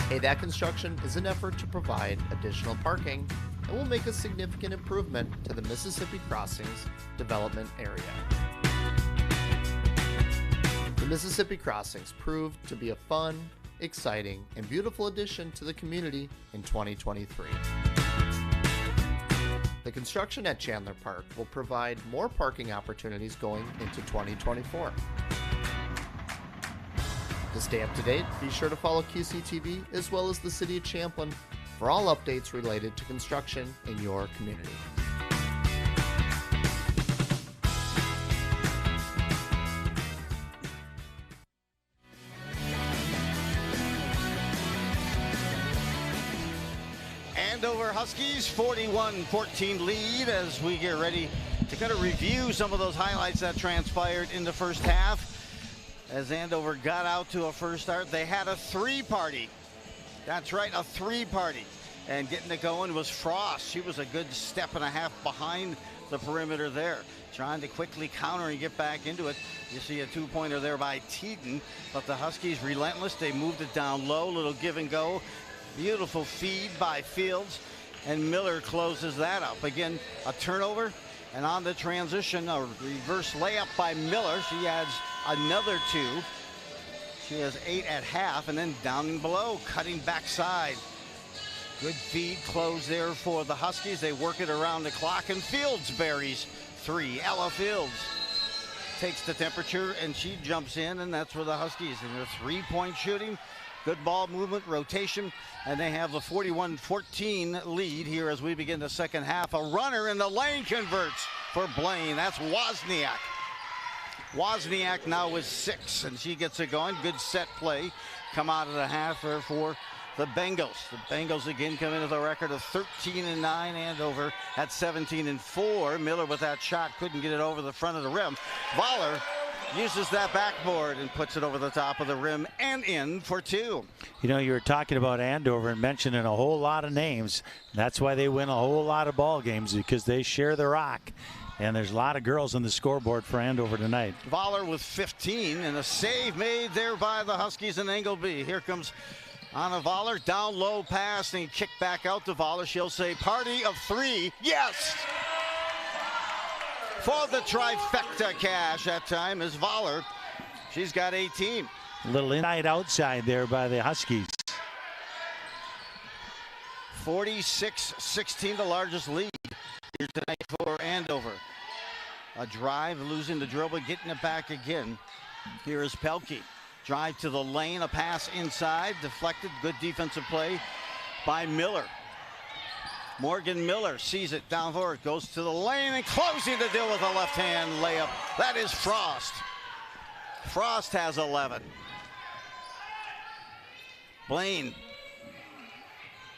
That construction is an effort to provide additional parking and will make a significant improvement to the Mississippi Crossings development area. The Mississippi Crossings proved to be a fun, exciting, and beautiful addition to the community in 2023. The construction at Chandler Park will provide more parking opportunities going into 2024. To stay up to date, be sure to follow QCTV as well as the City of Champlin for all updates related to construction in your community. Andover Huskies 41-14 lead as we get ready to kind of review some of those highlights that transpired in the first half. As Andover got out to a first start, they had a three-party. That's right, a three-party. And getting it going was Frost. She was a good step and a half behind the perimeter there, trying to quickly counter and get back into it. You see a two-pointer there by Teaton, but the Huskies relentless. They moved it down low, little give and go. Beautiful feed by Fields, and Miller closes that up. Again, a turnover, and on the transition, a reverse layup by Miller. She adds another 2. She has 8 at half, and then down and below, cutting backside. Good feed close there for the Huskies. They work it around the clock, and Fields buries 3. Ella Fields takes the temperature, and she jumps in, and that's for the Huskies. And their three-point shooting, good ball movement, rotation, and they have the 41-14 lead here as we begin the second half. A runner in the lane converts for Blaine. That's Wozniak. Wozniak now with 6, and she gets it going. Good set play come out of the half for the Bengals. The Bengals again come in with a record of 13-9. Andover at 17-4. Miller with that shot couldn't get it over the front of the rim. Voller uses that backboard and puts it over the top of the rim and in for 2. You know, you were talking about Andover and mentioning a whole lot of names. That's why they win a whole lot of ball games, because they share the rock. And there's a lot of girls on the scoreboard for Andover tonight. Voller with 15, and a save made there by the Huskies in Engleby. Here comes Anna Voller, down low pass and kick back out to Voller. She'll say party of 3. Yes! For the trifecta cash that time is Voller. She's got 18. A little inside outside there by the Huskies. 46-16, the largest lead here tonight for Andover. A drive, losing the dribble, getting it back again. Here is Pelkey. Drive to the lane, a pass inside, deflected. Good defensive play by Miller. Morgan Miller sees it down forward, goes to the lane and closing the deal with a left-hand layup. That is Frost. Frost has 11. Blaine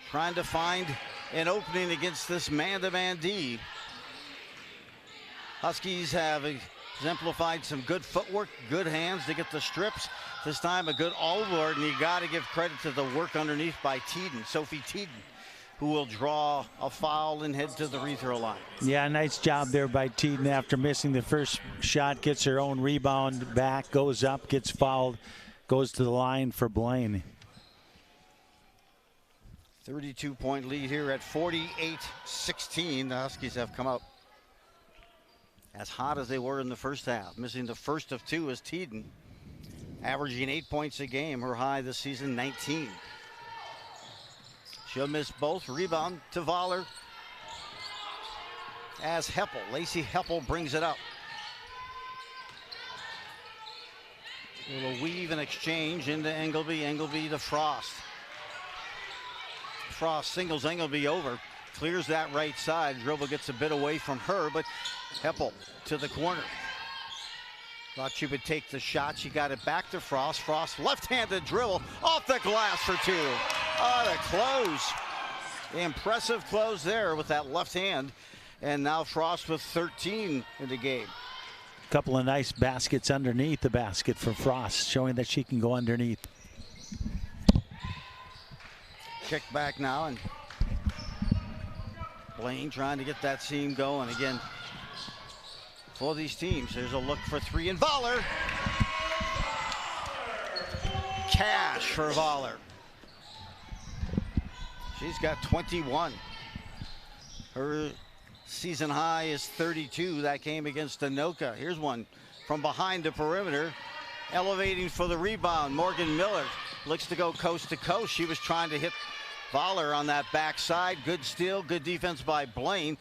trying to find an opening against this man-to-man D. Huskies have exemplified some good footwork, good hands to get the strips. This time a good all-board, and you got to give credit to the work underneath by Teaton, Sophie Teaton, who will draw a foul and head to the free throw line. Yeah, nice job there by Teaton after missing the first shot. Gets her own rebound back, goes up, gets fouled, goes to the line for Blaine. 32-point lead here at 48-16. The Huskies have come out as hot as they were in the first half. Missing the first of 2 is Teaton, averaging 8 points a game. Her high this season, 19. She'll miss both. Rebound to Voller as Heppel. Lacey Heppel brings it up. A little weave and exchange into Engleby. Engleby to Frost. Frost singles Engleby over. clears that right side. Dribble gets a bit away from her, but Heppel to the corner. Thought she would take the shot. She got it back to Frost. Frost left-handed dribble off the glass for two. Oh, the close. Impressive close there with that left hand. And now Frost with 13 in the game. Couple of nice baskets underneath the basket for Frost, showing that she can go underneath. Kick back now, and Blaine trying to get that seam going. Again, for these teams, there's a look for three, and Voller. Cash for Voller. She's got 21. Her season high is 32. That came against Anoka. Here's one from behind the perimeter. Elevating for the rebound. Morgan Miller looks to go coast to coast. She was trying to hit Voller on that backside. Good steal, good defense by Blaine.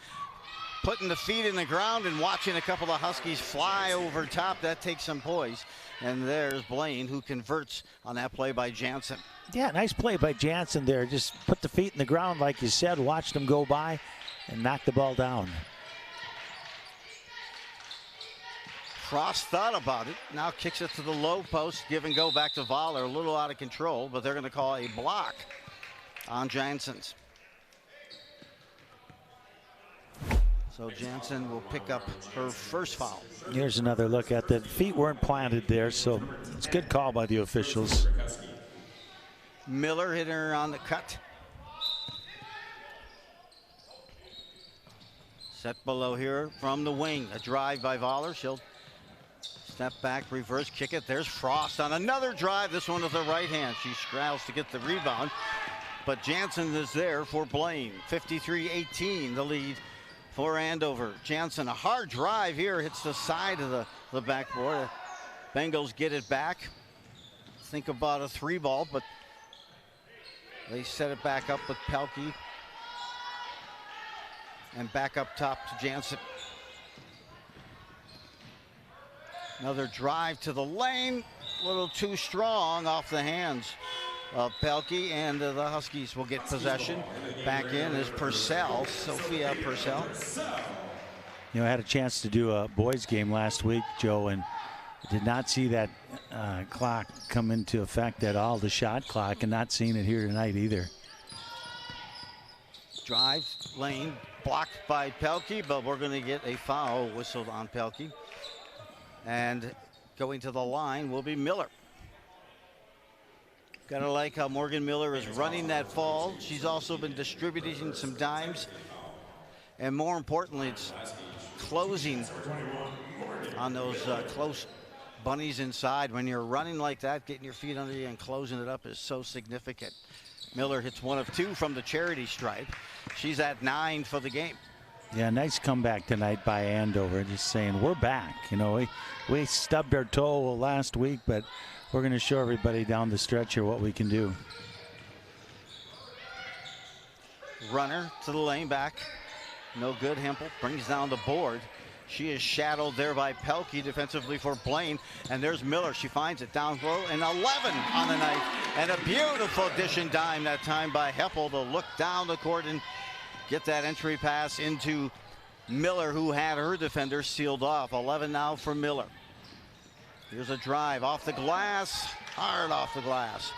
Putting the feet in the ground and watching a couple of Huskies fly over top. That takes some poise. And there's Blaine, who converts on that play by Jansen. Yeah, nice play by Jansen there. Just put the feet in the ground, like you said, watched them go by and knock the ball down. Frost thought about it. Now kicks it to the low post. Give and go back to Voller. A little out of control, but they're going to call a block on Jansen's. So Jansen will pick up her first foul. Here's another look at the feet weren't planted there, so it's a good call by the officials. Miller hit her on the cut. Set below here from the wing. A drive by Voller. She'll step back, reverse kick it. There's Frost on another drive. This one with the right hand. She straddles to get the rebound. But Jansen is there for Blaine. 53-18 the lead for Andover. Jansen, a hard drive here, hits the side of the backboard. Bengals get it back. Think about a three ball, but they set it back up with Pelkey. And back up top to Jansen. Another drive to the lane. A little too strong off the hands of Pelkey, and the Huskies will get possession. Back in is Purcell, Sophia Purcell. You know, I had a chance to do a boys game last week, Joe, and did not see that clock come into effect at all, the shot clock, and not seeing it here tonight either. Drive lane blocked by Pelkey, but we're going to get a foul whistled on Pelkey. And going to the line will be Miller. Gotta like how Morgan Miller is running that fall. She's also been distributing some dimes. And more importantly, it's closing on those close bunnies inside. When you're running like that, getting your feet under you and closing it up is so significant. Miller hits one of two from the charity stripe. She's at 9 for the game. Yeah, nice comeback tonight by Andover. Just saying, we're back. You know, we stubbed our toe last week, but we're going to show everybody down the stretch here what we can do. Runner to the lane back. No good. Hempel brings down the board. She is shadowed there by Pelkey defensively for Blaine. And there's Miller. She finds it down low, and 11 on the night. And a beautiful dish and dime that time by Heppel to look down the court and get that entry pass into Miller, who had her defender sealed off. 11 now for Miller. Here's a drive off the glass, hard off the glass.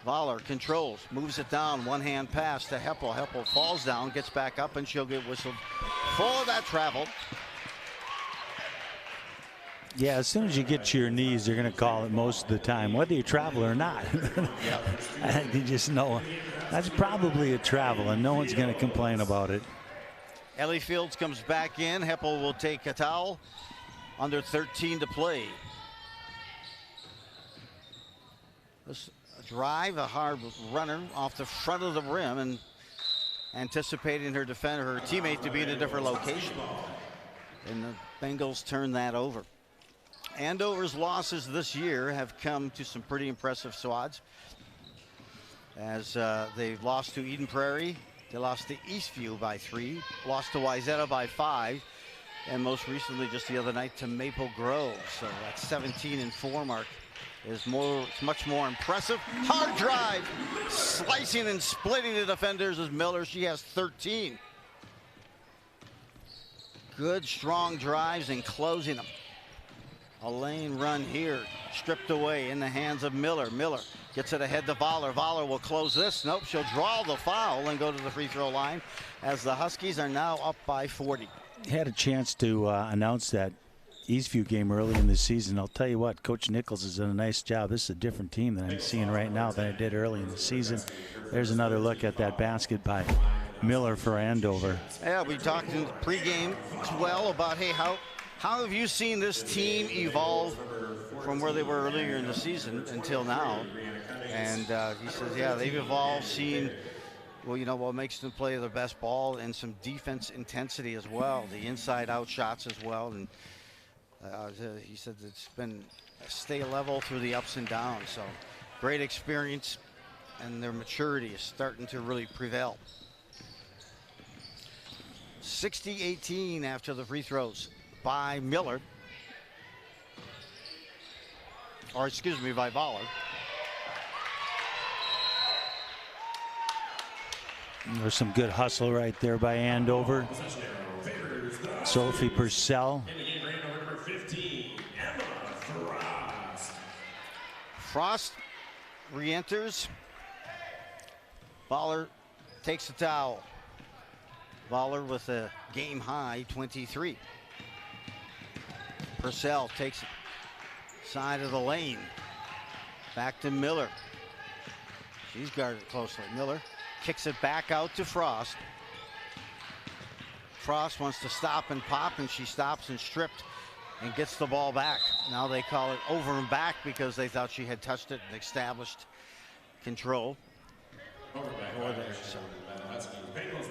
Voller controls, moves it down, one-hand pass to Heppel. Heppel falls down, gets back up, and she'll get whistled for that travel. Yeah, as soon as you get to your knees, they're going to call it most of the time, whether you travel or not. You just know that's probably a travel, and no one's going to complain about it. Ellie Fields comes back in. Heppel will take a towel. Under 13 to play. This drive, a hard runner off the front of the rim, and anticipating her defender, her teammate, to be in a different location. And the Bengals turn that over. Andover's losses this year have come to some pretty impressive squads. As they've lost to Eden Prairie, they lost to Eastview by 3, lost to Wayzata by 5, and most recently just the other night to Maple Grove. So that's 17-4 mark is much more impressive. Hard drive, slicing and splitting the defenders is Miller. She has 13. Good, strong drives and closing them. A lane run here, stripped away in the hands of Miller. Miller gets it ahead to Voller. Voller will close this. Nope, she'll draw the foul and go to the free throw line as the Huskies are now up by 40. Had a chance to announce that Eastview game early in the season. I'll tell you what, Coach Nichols has done a nice job. This is a different team than I'm seeing right now than I did early in the season. There's another look at that basket by Miller for Andover. Yeah, we talked in the pregame as well about, hey, how have you seen this team evolve from where they were earlier in the season until now? And he says, yeah, they've evolved, seen, well, you know, what makes them play their best ball and some defense intensity as well, the inside-out shots as well. And he said it's been stay level through the ups and downs. So great experience, and their maturity is starting to really prevail. 60-18 after the free throws by Miller. Or excuse me, by Voller. There's some good hustle right there by Andover. Sophie Purcell. Frost re-enters. Voller takes the towel. Voller with a game high 23. Purcell takes it side of the lane. Back to Miller. She's guarded closely. Miller kicks it back out to Frost. Frost wants to stop and pop, and she stops and stripped and gets the ball back. Now they call it over and back because they thought she had touched it and established control.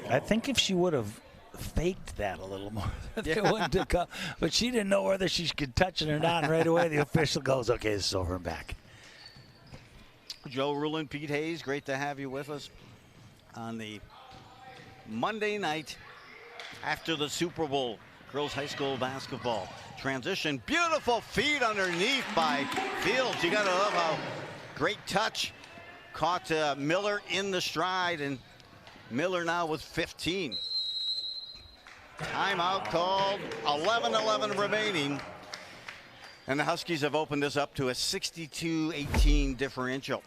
I think if she would have faked that a little more, they wouldn't have come. But she didn't know whether she could touch it or not. And right away, the official goes, okay, this is over and back. Joe Rulin, Pete Hayes, great to have you with us on the Monday night after the Super Bowl. Girls high school basketball transition. Beautiful feed underneath by Fields. You got to love how great touch. Caught Miller in the stride, and Miller now with 15. Timeout called, 11-11 remaining. And the Huskies have opened this up to a 62-18 differential.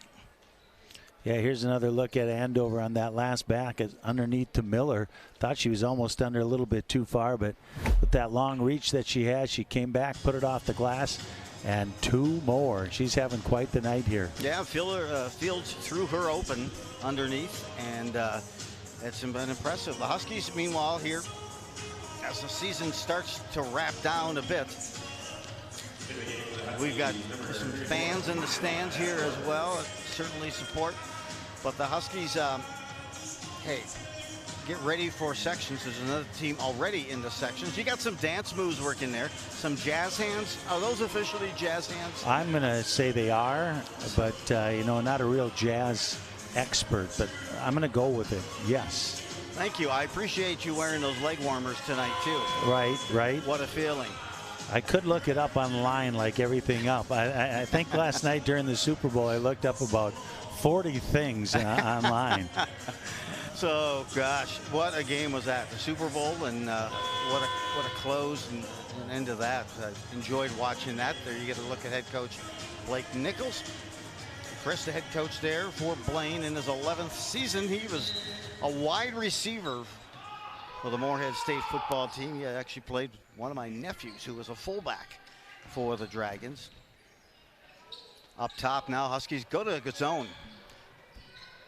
Yeah, here's another look at Andover on that last back underneath to Miller. Thought she was almost under a little bit too far, but with that long reach that she had, she came back, put it off the glass, and two more. She's having quite the night here. Yeah, Fields threw her open underneath, and it's been impressive. The Huskies, meanwhile, here, as the season starts to wrap down a bit, we've got some fans in the stands here as well, certainly support. But the Huskies, hey, get ready for sections. There's another team already in the sections. You got some dance moves working there, some jazz hands. Are those officially jazz hands? I'm going to say they are, but, you know, not a real jazz expert, but I'm going to go with it, yes. Thank you. I appreciate you wearing those leg warmers tonight, too. Right. What a feeling. I could look it up online like everything up. I think last night during the Super Bowl, I looked up about 40 things online. So, gosh, what a game was that? The Super Bowl, and what a close and end to that. I enjoyed watching that. There you get a look at head coach Blake Nichols. Chris, the head coach there for Blaine in his 11th season. He was a wide receiver for the Moorhead State football team. He actually played with one of my nephews who was a fullback for the Dragons. Up top now, Huskies go to the zone.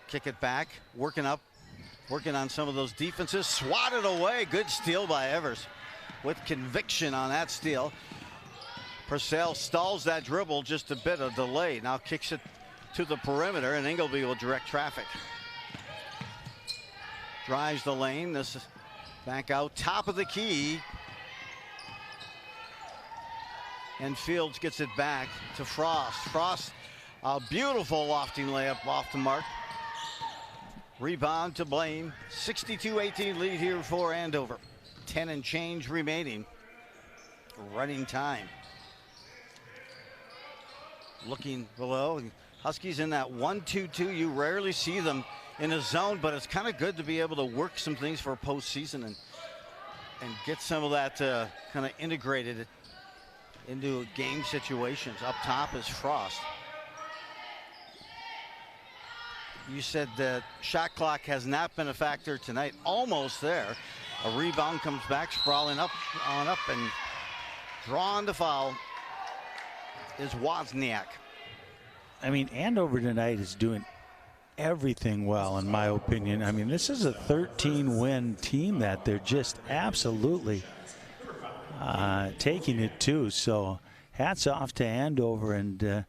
Kick it back, working on some of those defenses. Swatted away. Good steal by Evers with conviction on that steal. Purcell stalls that dribble, just a bit of delay. Now kicks it to the perimeter, and Ingleby will direct traffic. Drives the lane. This is back out, top of the key. And Fields gets it back to Frost. Frost, a beautiful lofting layup off the mark. Rebound to Blaine. 62-18 lead here for Andover. 10 and change remaining. Running time. looking below. Huskies in that 1-2-2. You rarely see them in a zone, but it's kind of good to be able to work some things for postseason and get some of that kind of integrated into game situations. Up top is Frost. You said that shot clock has not been a factor tonight. Almost there. A rebound comes back, sprawling up, and drawn to foul is Wozniak. I mean, Andover tonight is doing everything well, in my opinion. I mean, this is a 13-win team that they're just absolutely taking it to. So hats off to Andover, and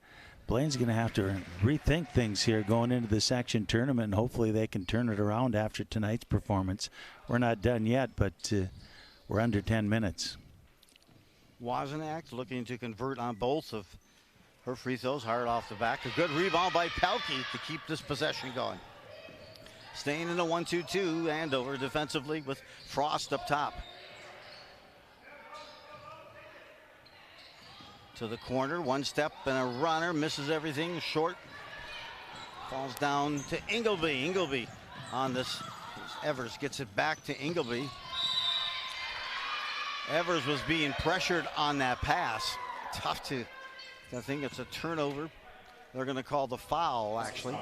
Blaine's going to have to rethink things here going into the section tournament, and hopefully they can turn it around after tonight's performance. We're not done yet, but we're under 10 minutes. Wozniak looking to convert on both of her free throws, hard off the back. A good rebound by Pelkey to keep this possession going. Staying in a 1-2-2, Andover defensively with Frost up top. To the corner, one step and a runner, misses everything, short. Falls down to Ingleby. Ingleby on this. Evers gets it back to Ingleby. Evers was being pressured on that pass. Tough to, I think it's a turnover. They're going to call the foul, actually.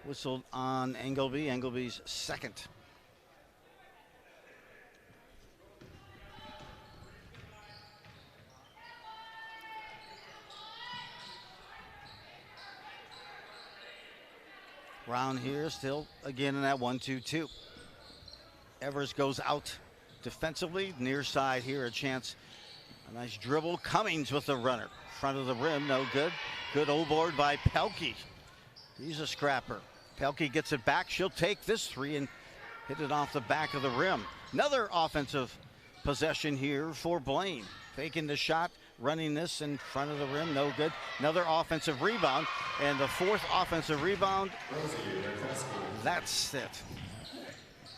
Whistled on Ingleby. Ingleby's second. Round here, still again in that 1-2-2. Evers goes out defensively, near side here, a chance. A nice dribble. Cummings with the runner. Front of the rim, no good. Good old board by Pelkey. He's a scrapper. Pelkey gets it back. She'll take this three and hit it off the back of the rim. Another offensive possession here for Blaine. Faking the shot, running this in front of the rim, no good. Another offensive rebound, and the fourth offensive rebound. That's it.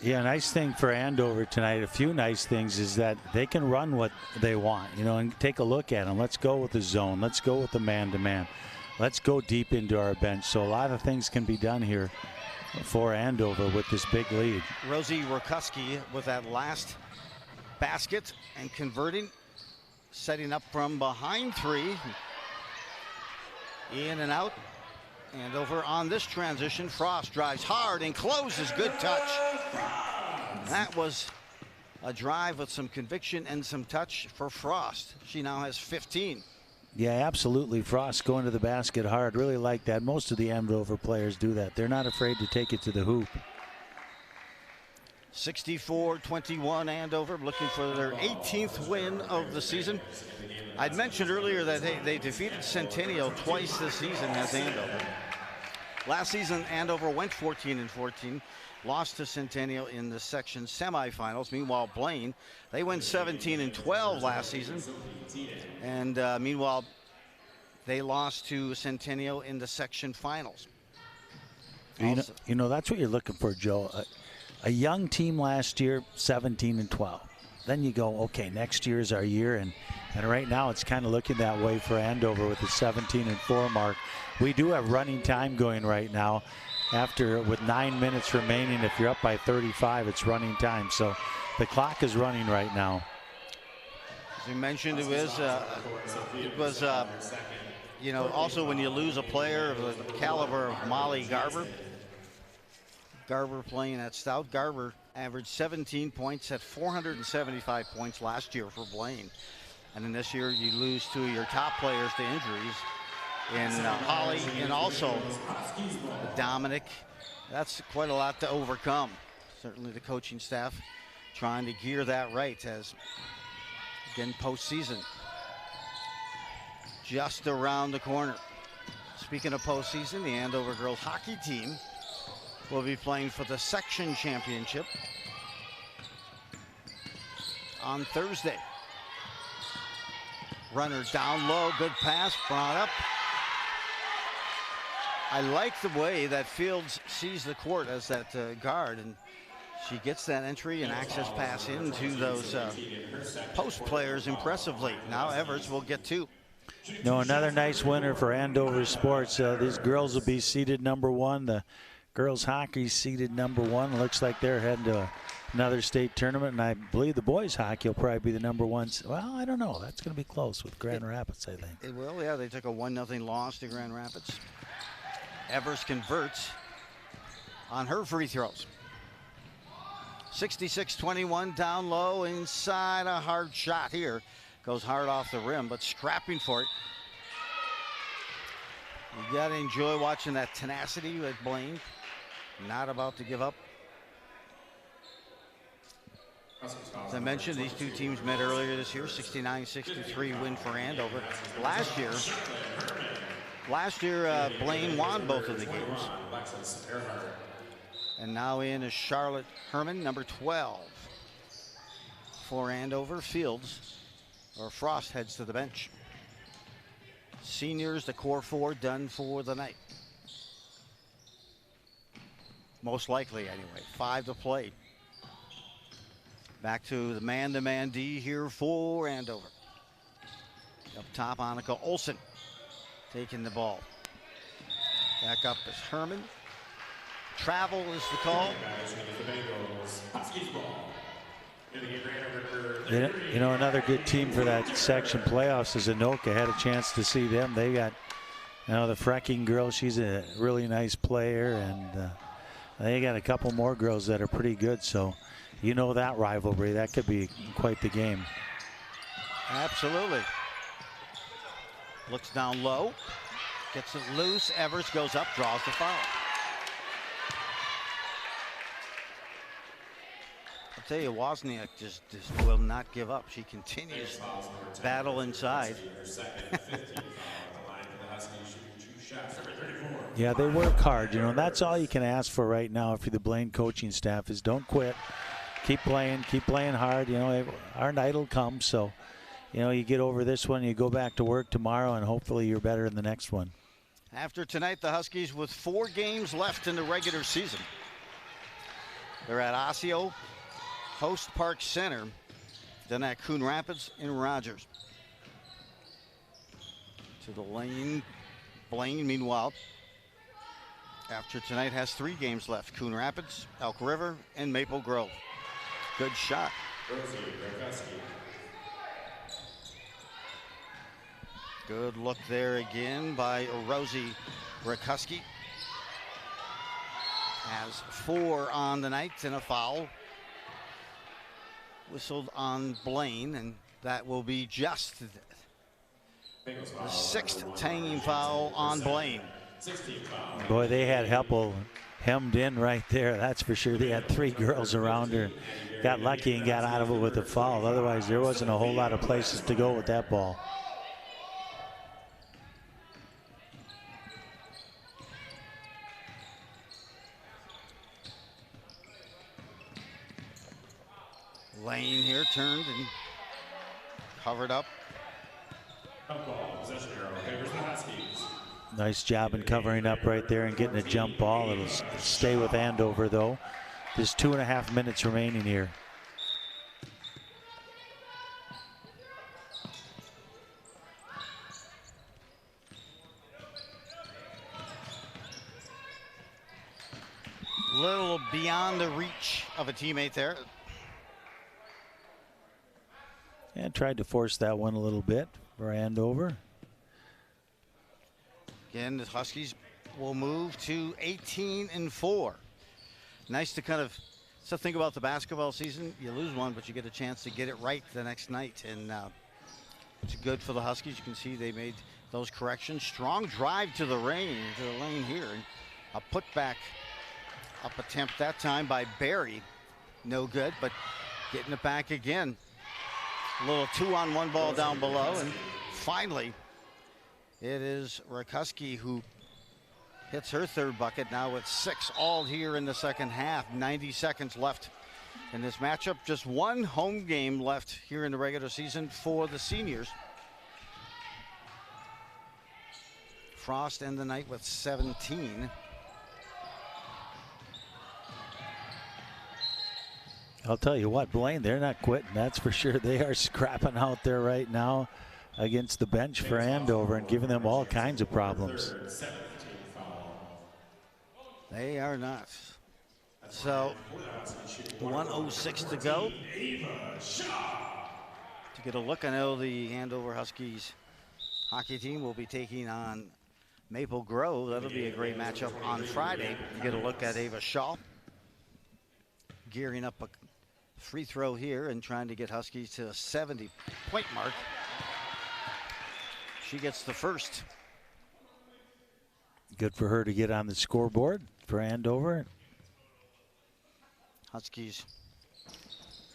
Yeah, nice thing for Andover tonight. A few nice things is that they can run what they want, you know, and take a look at them. Let's go with the zone. Let's go with the man-to-man. Let's go deep into our bench. So a lot of things can be done here for Andover with this big lead. Rosie Rakuski with that last basket and converting. Setting up from behind three. In and out. And over on this transition, Frost drives hard and closes. Good touch. That was a drive with some conviction and some touch for Frost. She now has 15. Yeah, absolutely. Frost going to the basket hard. Really like that. Most of the Andover players do that. They're not afraid to take it to the hoop. 64-21 Andover looking for their 18th win of the season. I'd mentioned earlier that they defeated Centennial twice this season as Andover. Last season Andover went 14-14, lost to Centennial in the section semifinals. Meanwhile Blaine, they went 17-12 last season, and meanwhile they lost to Centennial in the section finals. You know that's what you're looking for, Joe. A young team last year, 17-12. Then you go, okay, next year is our year, and right now it's kind of looking that way for Andover with the 17-4 mark. We do have running time going right now. With 9 minutes remaining, if you're up by 35, it's running time. So the clock is running right now. As you mentioned, it was you know, also when you lose a player of the caliber of Molly Garber. Garber playing at Stout. Garber averaged 17 points at 475 points last year for Blaine. And then this year you lose two of your top players to injuries in Holly and also Dominic. That's quite a lot to overcome. Certainly the coaching staff trying to gear that right as, again, postseason just around the corner. Speaking of postseason, the Andover girls hockey team will be playing for the section championship on Thursday. Runner down low, good pass, brought up. I like the way that Fields sees the court as that guard, and She gets that entry and access pass into those post players impressively. Now Evers will get 2. No, another nice winner for Andover Sports. These girls will be seeded number 1. The girls hockey seeded number 1. Looks like they're heading to another state tournament, and I believe the boys hockey will probably be the number 1. Well, I don't know. That's going to be close with Grand Rapids, I think. It will, yeah. They took a 1-0 loss to Grand Rapids. Evers converts on her free throws. 66-21 down low inside, a hard shot here. Goes hard off the rim, but scrapping for it. You got to enjoy watching that tenacity with Blaine. Not about to give up. As I mentioned, these two teams met earlier this year. 69-63 win for Andover. Last year, Blaine won both of the games. And now in is Charlotte Herman, number 12 for Andover. Frost heads to the bench. Seniors, the core 4, done for the night. Most likely, anyway. 5 to play. Back to the man-to-man D here for Andover. Up top, Annika Olsen taking the ball. Back up is Herman. Travel is the call. You know, another good team for that section playoffs is Anoka. Had a chance to see them. They got, the Frecking girl. She's a really nice player, and they got a couple more girls that are pretty good. So, that rivalry, that could be quite the game. Absolutely. Looks down low, gets it loose. Evers goes up, draws the foul. I'll tell you, Wozniak just will not give up. She continues to battle inside. Yeah, they work hard. That's all you can ask for right now if you're the Blaine coaching staff is don't quit. Keep playing hard. Our night will come. So, you get over this one, you go back to work tomorrow, and hopefully you're better in the next one. After tonight, the Huskies with 4 games left in the regular season. They're at Osseo, Host Park Center, then at Coon Rapids and Rogers. To the lane, Blaine, meanwhile, after tonight has 3 games left. Coon Rapids, Elk River, and Maple Grove. Good shot. Good look there again by Rosie Rakuski. Has 4 on the night and a foul. Whistled on Blaine, and that will be just the 6th tagging foul on Blaine. Boy, they had Heppel hemmed in right there. That's for sure. They had 3 girls around her. Got lucky and got out of it with a foul. Otherwise, there wasn't a whole lot of places to go with that ball. Lane here turned and covered up. Nice job in covering up right there and getting a jump ball. It'll stay with Andover, though. There's 2.5 minutes remaining here. Little beyond the reach of a teammate there. And tried to force that one a little bit for Andover. Again, the Huskies will move to 18-4. Nice to kind of think about the basketball season. You lose one, but you get a chance to get it right the next night. And it's good for the Huskies. You can see they made those corrections. Strong drive to the lane here. And a putback up attempt that time by Barry. No good, but getting it back again. A little 2-on-1 ball down below, and finally it is Rakuski who hits her 3rd bucket now with 6 all here in the second half. 90 seconds left in this matchup. Just 1 home game left here in the regular season for the seniors. Frost end the night with 17. I'll tell you what, Blaine, they're not quitting. That's for sure. They are scrapping out there right now against the bench for Andover and giving them all kinds of problems. They are not. So 1:06 to go. To get a look, I know the Andover Huskies hockey team will be taking on Maple Grove. That'll be a great matchup on Friday. You get a look at Ava Shaw gearing up a free throw here and trying to get Huskies to a 70-point mark. She gets the first. Good for her to get on the scoreboard for Andover. Huskies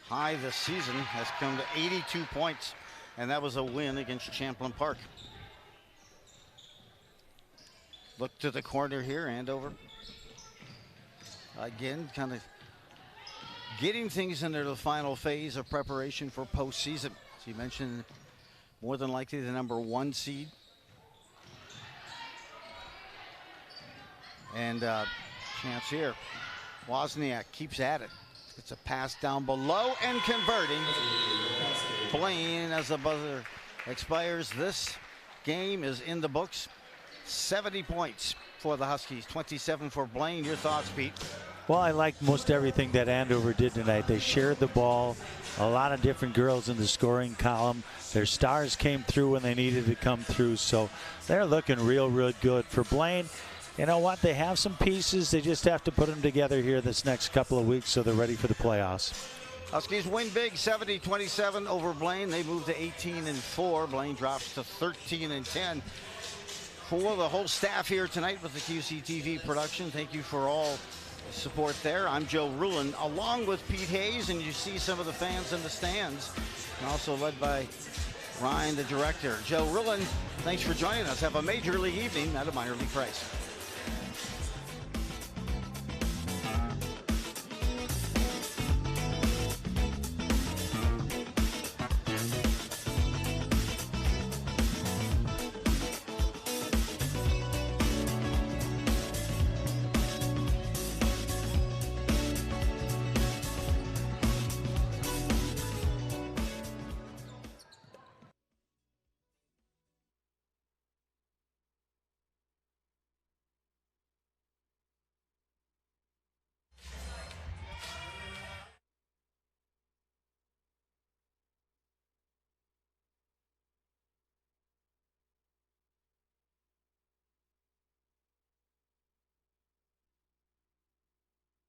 high this season has come to 82 points, and that was a win against Champlain Park. Look to the corner here, Andover. Again, kind of getting things into the final phase of preparation for postseason. As you mentioned, more than likely the #1 seed. And chance here. Wozniak keeps at it. It's a pass down below and converting. Blaine, as the buzzer expires, this game is in the books. 70 points for the Huskies, 27 for Blaine. Your thoughts, Pete? Well, I like most everything that Andover did tonight. They shared the ball. A lot of different girls in the scoring column. Their stars came through when they needed to come through. So they're looking real good. For Blaine, you know what? They have some pieces. They just have to put them together here this next couple of weeks so they're ready for the playoffs. Huskies win big, 70-27 over Blaine. They move to 18-4. Blaine drops to 13-10. For the whole staff here tonight with the QCTV production, thank you for all the support there. I'm Joe Rulin, along with Pete Hayes, and you see some of the fans in the stands, and also led by Ryan, the director. Joe Rulin, thanks for joining us. Have a major league evening at a minor league price.